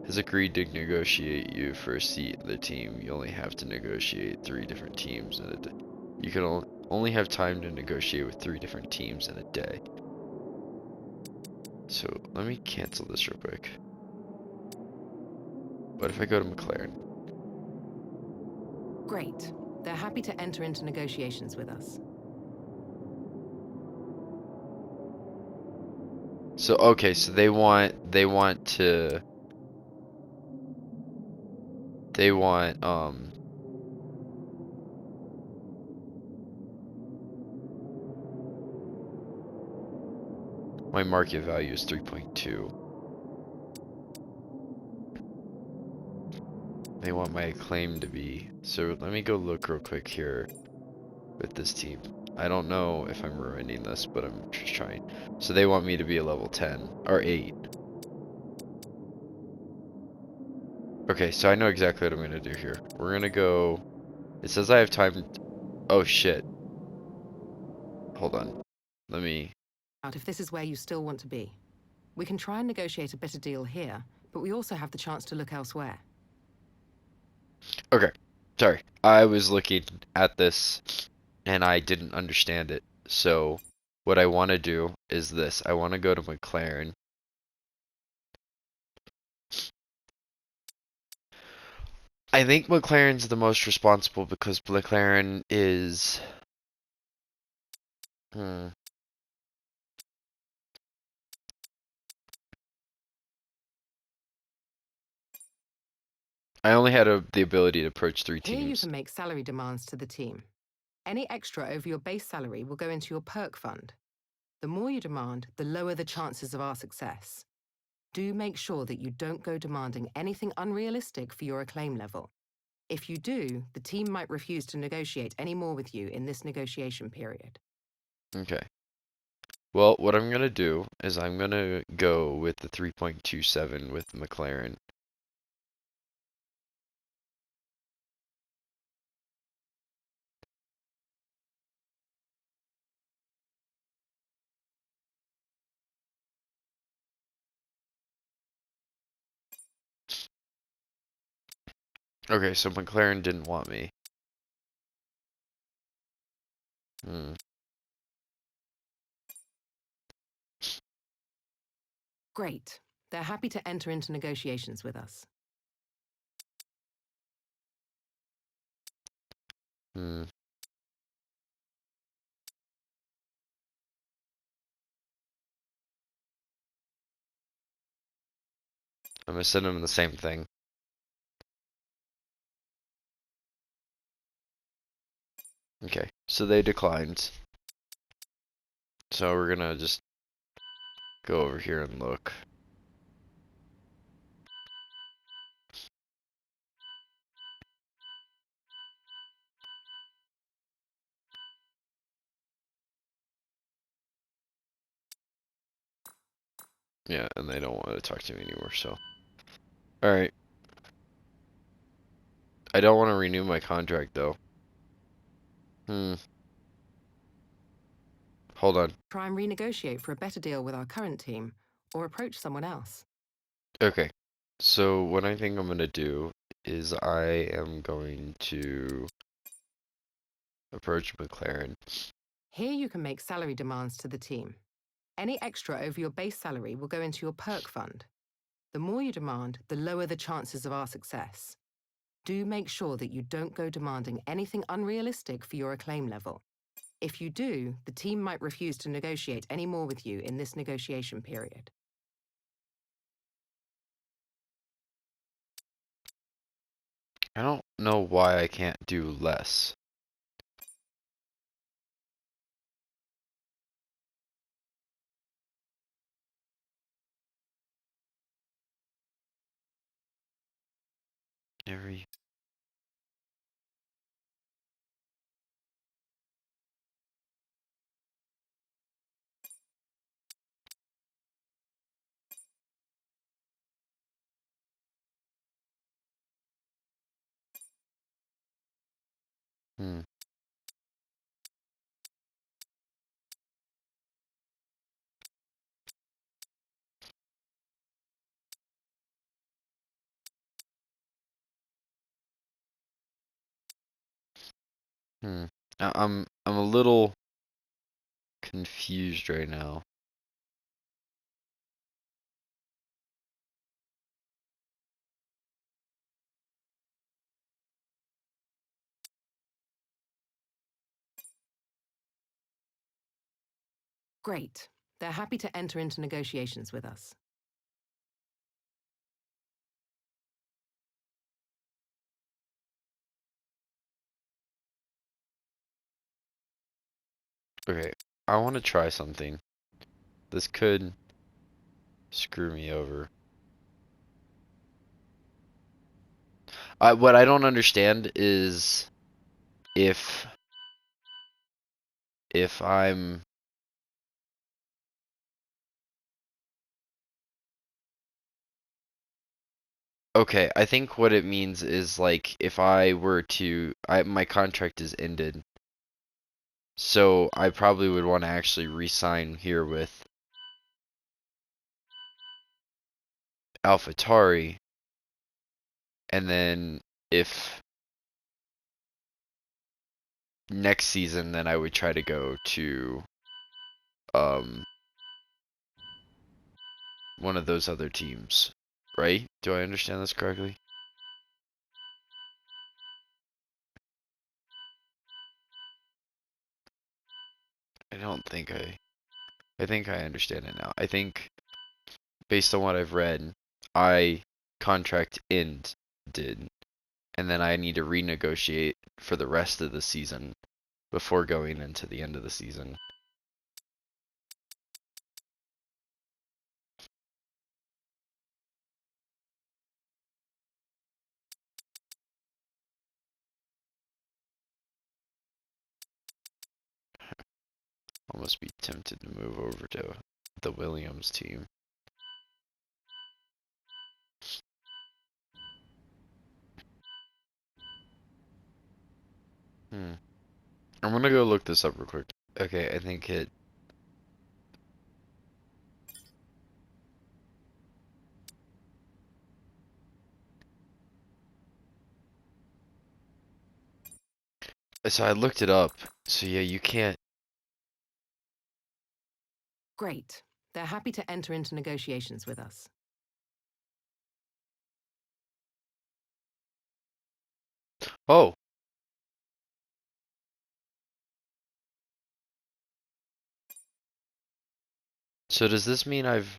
has agreed to negotiate you for a seat in the team. You only have to negotiate 3 different teams in a day. You can only have time to negotiate with 3 different teams in a day. So let me cancel this real quick. What if I go to McLaren? Great. They're happy to enter into negotiations with us. So okay, so they want my market value is 3.2. They want my acclaim to be. So let me go look real quick here with this team. I don't know if I'm ruining this, but I'm just trying. So they want me to be a level 10 or 8. Okay, so I know exactly what I'm gonna do here. We're gonna go. It says I have time. Oh shit. Hold on. Let me. Out if this is where you still want to be. We can try and negotiate a better deal here, but we also have the chance to look elsewhere. Okay. Sorry. I was looking at this and I didn't understand it. So what I want to do is this. I want to go to McLaren. I think McLaren's the most responsible because McLaren is I only had the ability to approach 3 Here you teams. can make salary demands to the team. Any extra over your base salary will go into your perk fund. The more you demand, the lower the chances of our success. Do make sure that you don't go demanding anything unrealistic for your acclaim level. If you do, the team might refuse to negotiate any more with you in this negotiation period. Okay. Well, what I'm gonna do is I'm gonna go with the 3.27 with McLaren. Okay, so McLaren didn't want me. Hmm. Great. They're happy to enter into negotiations with us. Hmm. I'm gonna send them the same thing. Okay, so they declined. So we're gonna just go over here and look. Yeah, and they don't want to talk to me anymore, so. Alright. I don't want to renew my contract, though. Hold on. Try and renegotiate for a better deal with our current team, or approach someone else. Okay. So, what I think I'm going to do is I am going to approach McLaren. Here you can make salary demands to the team. Any extra over your base salary will go into your perk fund. The more you demand, the lower the chances of our success. Do make sure that you don't go demanding anything unrealistic for your acclaim level. If you do, the team might refuse to negotiate any more with you in this negotiation period. I don't know why I can't do less. Every. Hmm. Hmm. I'm a little confused right now. Great. They're happy to enter into negotiations with us. Okay, I want to try something. This could screw me over. What I don't understand is if I'm okay, I think what it means is like if I were to my contract is ended. So I probably would want to actually re-sign here with AlphaTauri, and then if next season, then I would try to go to um one of those other teams, right? Do I understand this correctly? I don't think I think I understand it now. I think based on what I've read, I contract ended, and then I need to renegotiate for the rest of the season before going into the end of the season. Almost be tempted to move over to the Williams team. Hmm. I'm gonna go look this up real quick. Okay, I think it. So I looked it up. So yeah, you can't. Great. They're happy to enter into negotiations with us. Oh, so does this mean I've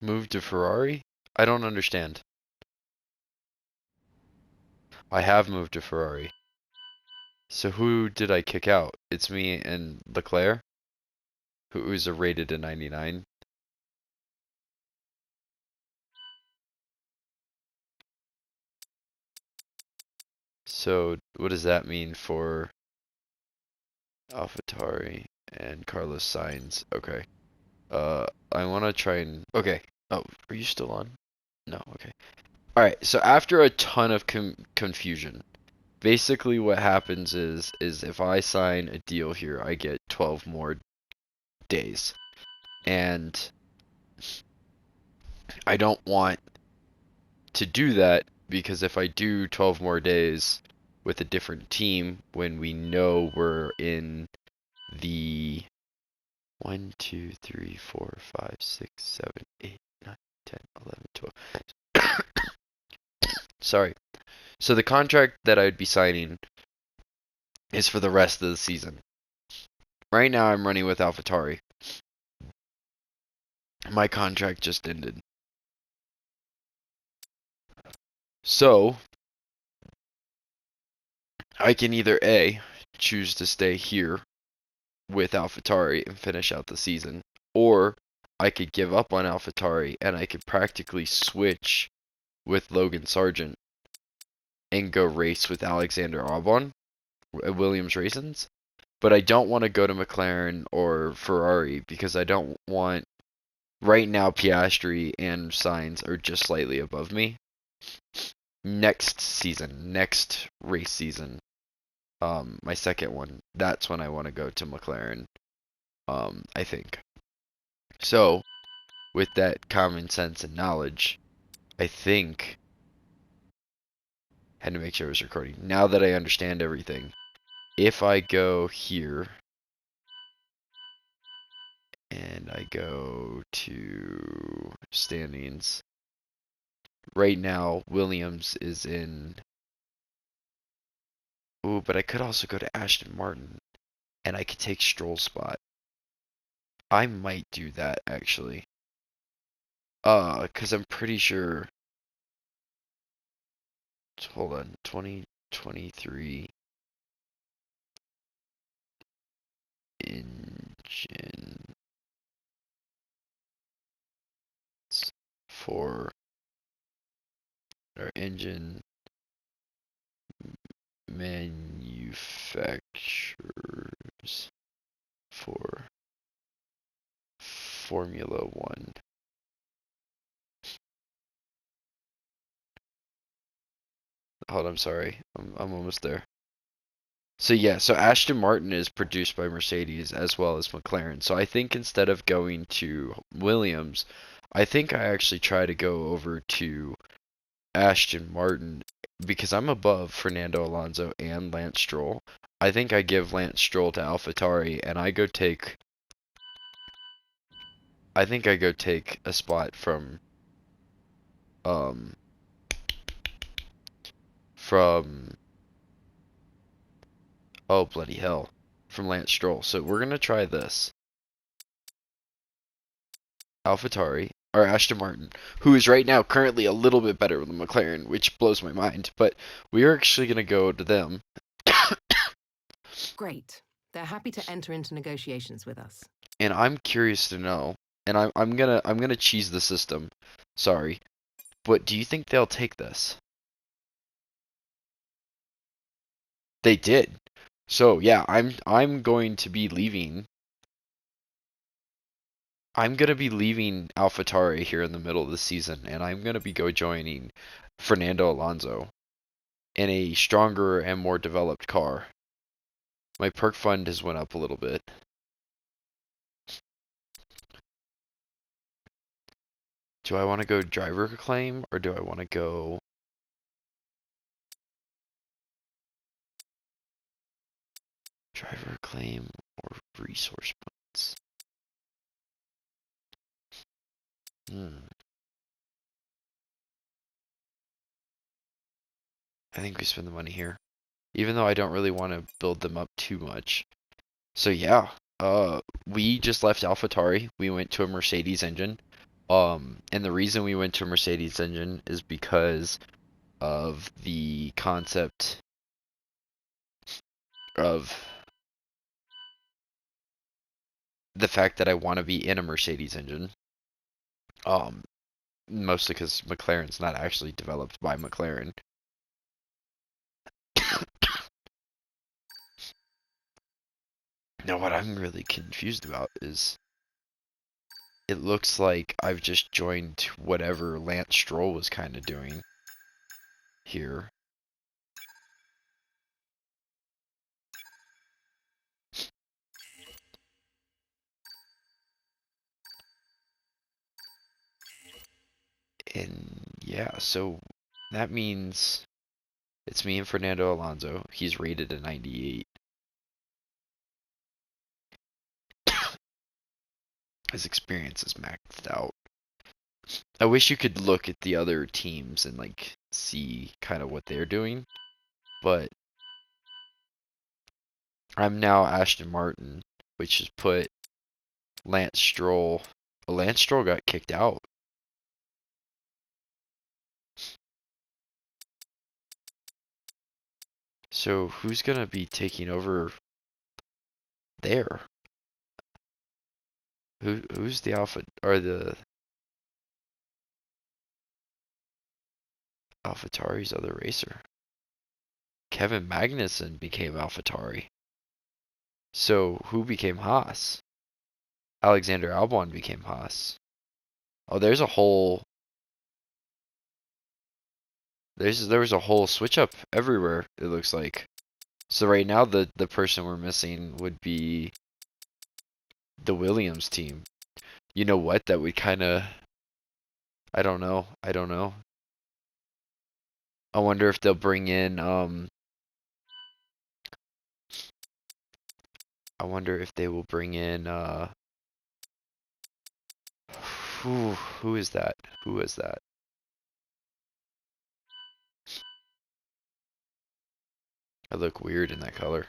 moved to Ferrari? I don't understand. I have moved to Ferrari. So who did I kick out? It's me and Leclerc, who's rated a 99. So what does that mean for AlphaTauri and Carlos Sainz. Okay. I want to try and... Okay. Oh, are you still on? No, okay. Alright, so after a ton of confusion, basically what happens is if I sign a deal here, I get 12 more days. And I don't want to do that because if I do 12 more days with a different team when we know we're in the 1, 2, 3, 4, 5, 6, 7, 8, 9, 10, 11, 12. Sorry. So the contract that I'd be signing is for the rest of the season. Right now I'm running with AlphaTauri. My contract just ended. So I can either A, choose to stay here with AlphaTauri and finish out the season, or I could give up on AlphaTauri and I could practically switch with Logan Sargent and go race with Alexander Albon at Williams Racing. But I don't want to go to McLaren or Ferrari because I don't want... Right now, Piastri and Sainz are just slightly above me. Next season, next race season, my second one, that's when I want to go to McLaren, I think. So, with that common sense and knowledge, I think... Had to make sure I was recording. Now that I understand everything, if I go here and I go to standings, right now Williams is in... Ooh, but I could also go to Aston Martin and I could take Stroll's spot. I might do that actually. Cause I'm pretty sure... Hold on, 2023 engine for our engine manufacturers for Formula One. Hold on, I'm sorry. I'm almost there. So yeah, so Aston Martin is produced by Mercedes as well as McLaren. So I think instead of going to Williams, I think I actually try to go over to Aston Martin because I'm above Fernando Alonso and Lance Stroll. I think I give Lance Stroll to AlphaTauri and I go take a spot from oh bloody hell, from Lance Stroll. So we're gonna try this. AlphaTauri, or Aston Martin, who is right now currently a little bit better than McLaren, which blows my mind, but we are actually going to go to them. Great. They're happy to enter into negotiations with us. And I'm curious to know, and I'm gonna cheese the system. Sorry. But do you think they'll take this? They did. So yeah, I'm going to be leaving. I'm gonna be leaving AlphaTauri here in the middle of the season, and I'm gonna be joining Fernando Alonso in a stronger and more developed car. My perk fund has went up a little bit. Do I want to go driver claim or do I want to go driver claim or resource points? I think we spend the money here, even though I don't really want to build them up too much. So yeah, we just left AlphaTauri. We went to a Mercedes engine. And the reason we went to a Mercedes engine is because of the concept of the fact that I want to be in a Mercedes engine. Mostly because McLaren's not actually developed by McLaren. Now, what I'm really confused about is it looks like I've just joined whatever Lance Stroll was kind of doing here. And yeah, so that means it's me and Fernando Alonso. He's rated a 98. His experience is maxed out. I wish you could look at the other teams and like see kind of what they're doing, but I'm now Aston Martin, which has put Lance Stroll. Lance Stroll got kicked out. So who's gonna be taking over there? Who's the AlphaTauri's other racer? Kevin Magnussen became AlphaTauri. So who became Haas? Alexander Albon became Haas. Oh, there was a whole switch up everywhere, it looks like. So right now the person we're missing would be the Williams team. You know what? That would kind of, I don't know. I don't know. I wonder if they'll bring in I wonder if they will bring in who is that? Who is that? I look weird in that color.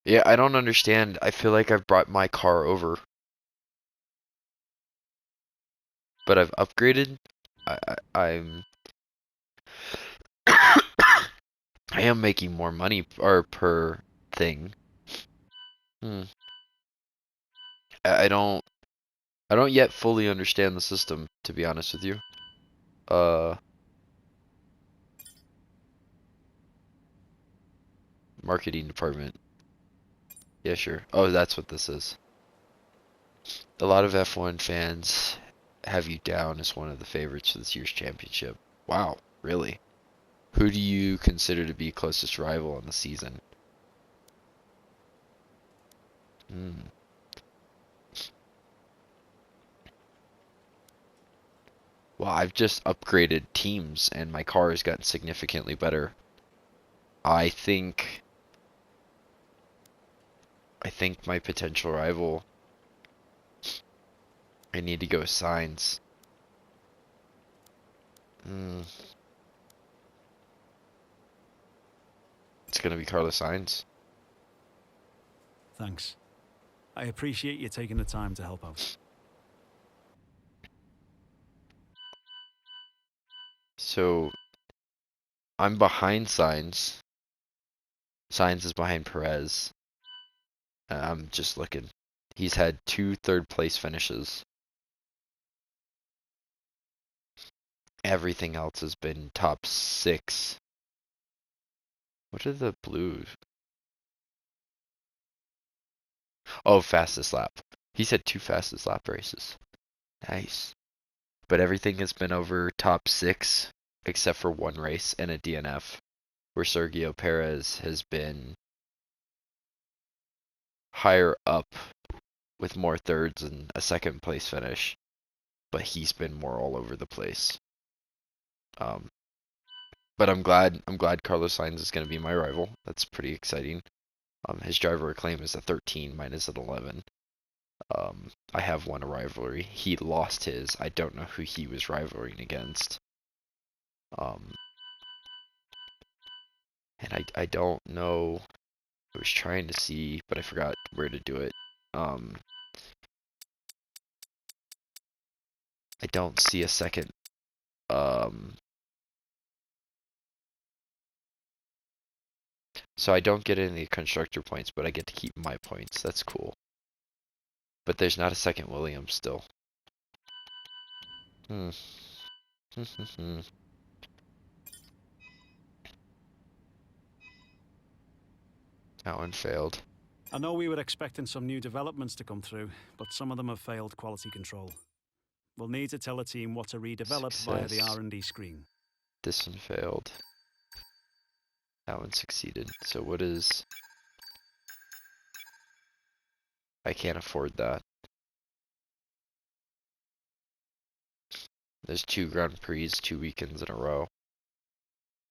Yeah, I don't understand. I feel like I've brought my car over, but I've upgraded. I'm I am making more money or per thing. Hmm. I don't yet fully understand the system, to be honest with you. Uh, Marketing department. Yeah, sure. Oh, that's what this is. A lot of F1 fans have you down as one of the favorites for this year's championship. Wow, really? Who do you consider to be closest rival in the season? Hmm. Well, I've just upgraded teams and my car has gotten significantly better. I think my potential rival, I need to go with Sainz. Hmm. It's gonna be Carlos Sainz. Thanks. I appreciate you taking the time to help out. So I'm behind Sainz. Sainz is behind Perez. I'm just looking. He's had 2 third-place finishes. Everything else has been top 6. What are the blues? Oh, fastest lap. He's had 2 fastest lap races. Nice. But everything has been over top 6, except for one race and a DNF, where Sergio Perez has been higher up with more thirds and a second place finish, but he's been more all over the place. Um, but I'm glad Carlos Sainz is going to be my rival. That's pretty exciting. His driver acclaim is a 13, mine is an 11. I have won a rivalry. He lost his. I don't know who he was rivaling against. And I don't know. I was trying to see, but I forgot where to do it. I don't see a second. So I don't get any constructor points, but I get to keep my points. That's cool. But there's not a second Williams still. Hmm. That one failed. I know we were expecting some new developments to come through, but some of them have failed quality control. We'll need to tell the team what to redevelop via the Success. R&D screen. This one failed. That one succeeded. So what is... I can't afford that. There's 2 Grand Prix, 2 weekends in a row.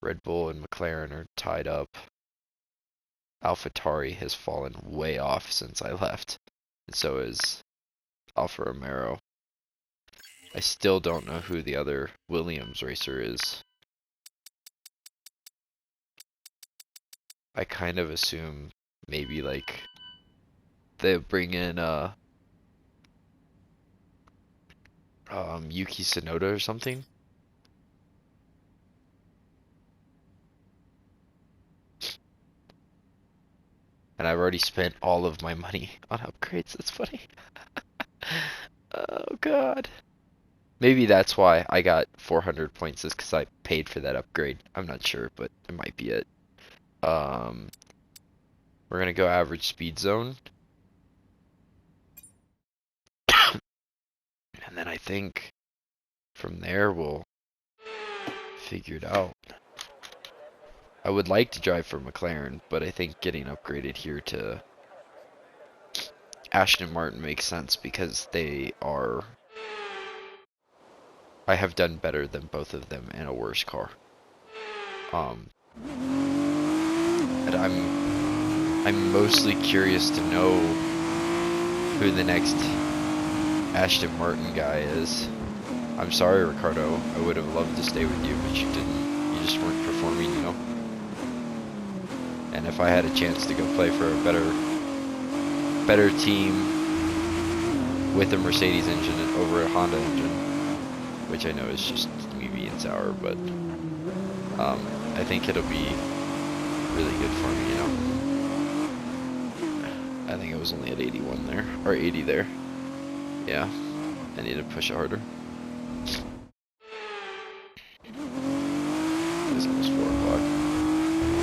Red Bull and McLaren are tied up. AlphaTauri has fallen way off since I left. And so is Alfa Romero. I still don't know who the other Williams racer is. I kind of assume maybe like they bring in Yuki Tsunoda or something. And I've already spent all of my money on upgrades. That's funny. Oh god. Maybe that's why I got 400 points, is because I paid for that upgrade. I'm not sure, but it might be it. We're gonna go average speed zone. And then I think from there we'll figure it out. I would like to drive for McLaren, but I think getting upgraded here to Aston Martin makes sense because they are... I have done better than both of them in a worse car. And I'm mostly curious to know who the next Aston Martin guy is. I'm sorry, Ricardo. I would have loved to stay with you, but you didn't. You just weren't performing, you know? And if I had a chance to go play for a better team with a Mercedes engine over a Honda engine, which I know is just me being sour, but I think it'll be really good for me, you know? I think I was only at 81 there, or 80 there. Yeah, I need to push it harder. It's almost 4 o'clock.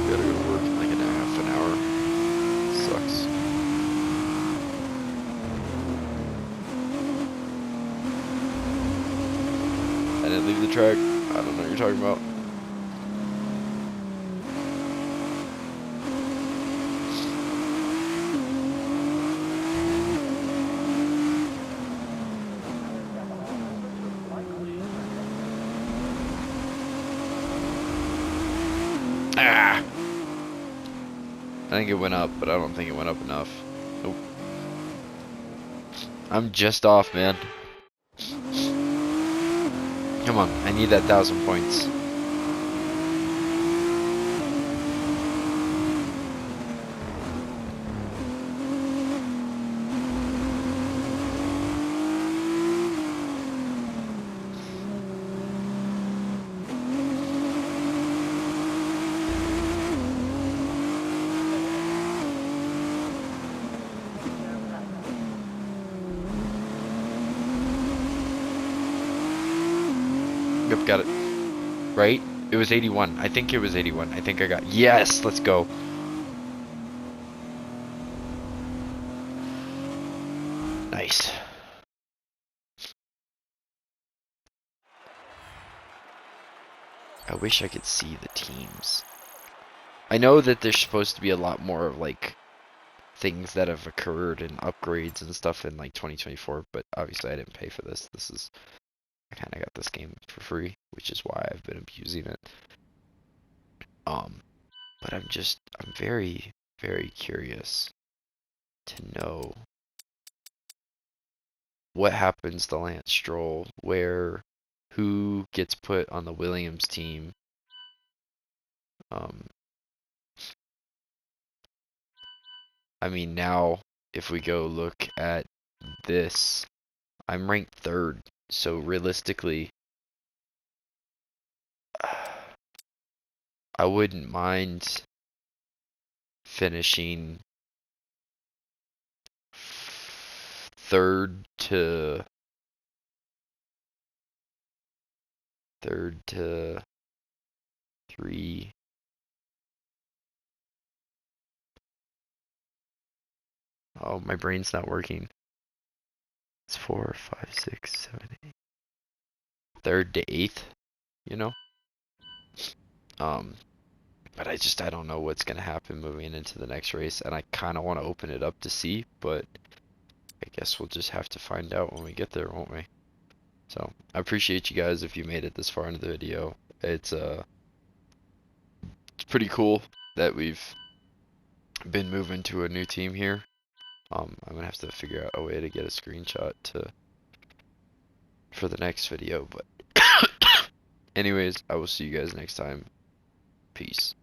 Gotta go to work in like a half an hour. Sucks. I didn't leave the track. I don't know what you're talking about. Ah! I think it went up, but I don't think it went up enough. Nope. I'm just off, man. Come on, I need that 1,000 points. Yep, got it. Right? It was 81. I think it was 81. I think I got... Yes! Let's go. Nice. I wish I could see the teams. I know that there's supposed to be a lot more of, like, things that have occurred and upgrades and stuff in, like, 2024, but obviously I didn't pay for this. This is... I kind of got this game for free, which is why I've been abusing it. But I'm very, very curious to know what happens to Lance Stroll, who gets put on the Williams team. I mean, now, if we go look at this, I'm ranked 3rd, so realistically, I wouldn't mind finishing 3rd to Third to 3. Oh, my brain's not working. It's 4, 5, 6, 7, 8. Third to 8th, you know? But I don't know what's gonna happen moving into the next race, and I kind of want to open it up to see, but I guess we'll just have to find out when we get there, won't we? So I appreciate you guys if you made it this far into the video. It's pretty cool that we've been moving to a new team here. I'm gonna have to figure out a way to get a screenshot for the next video, but anyways, I will see you guys next time. Peace.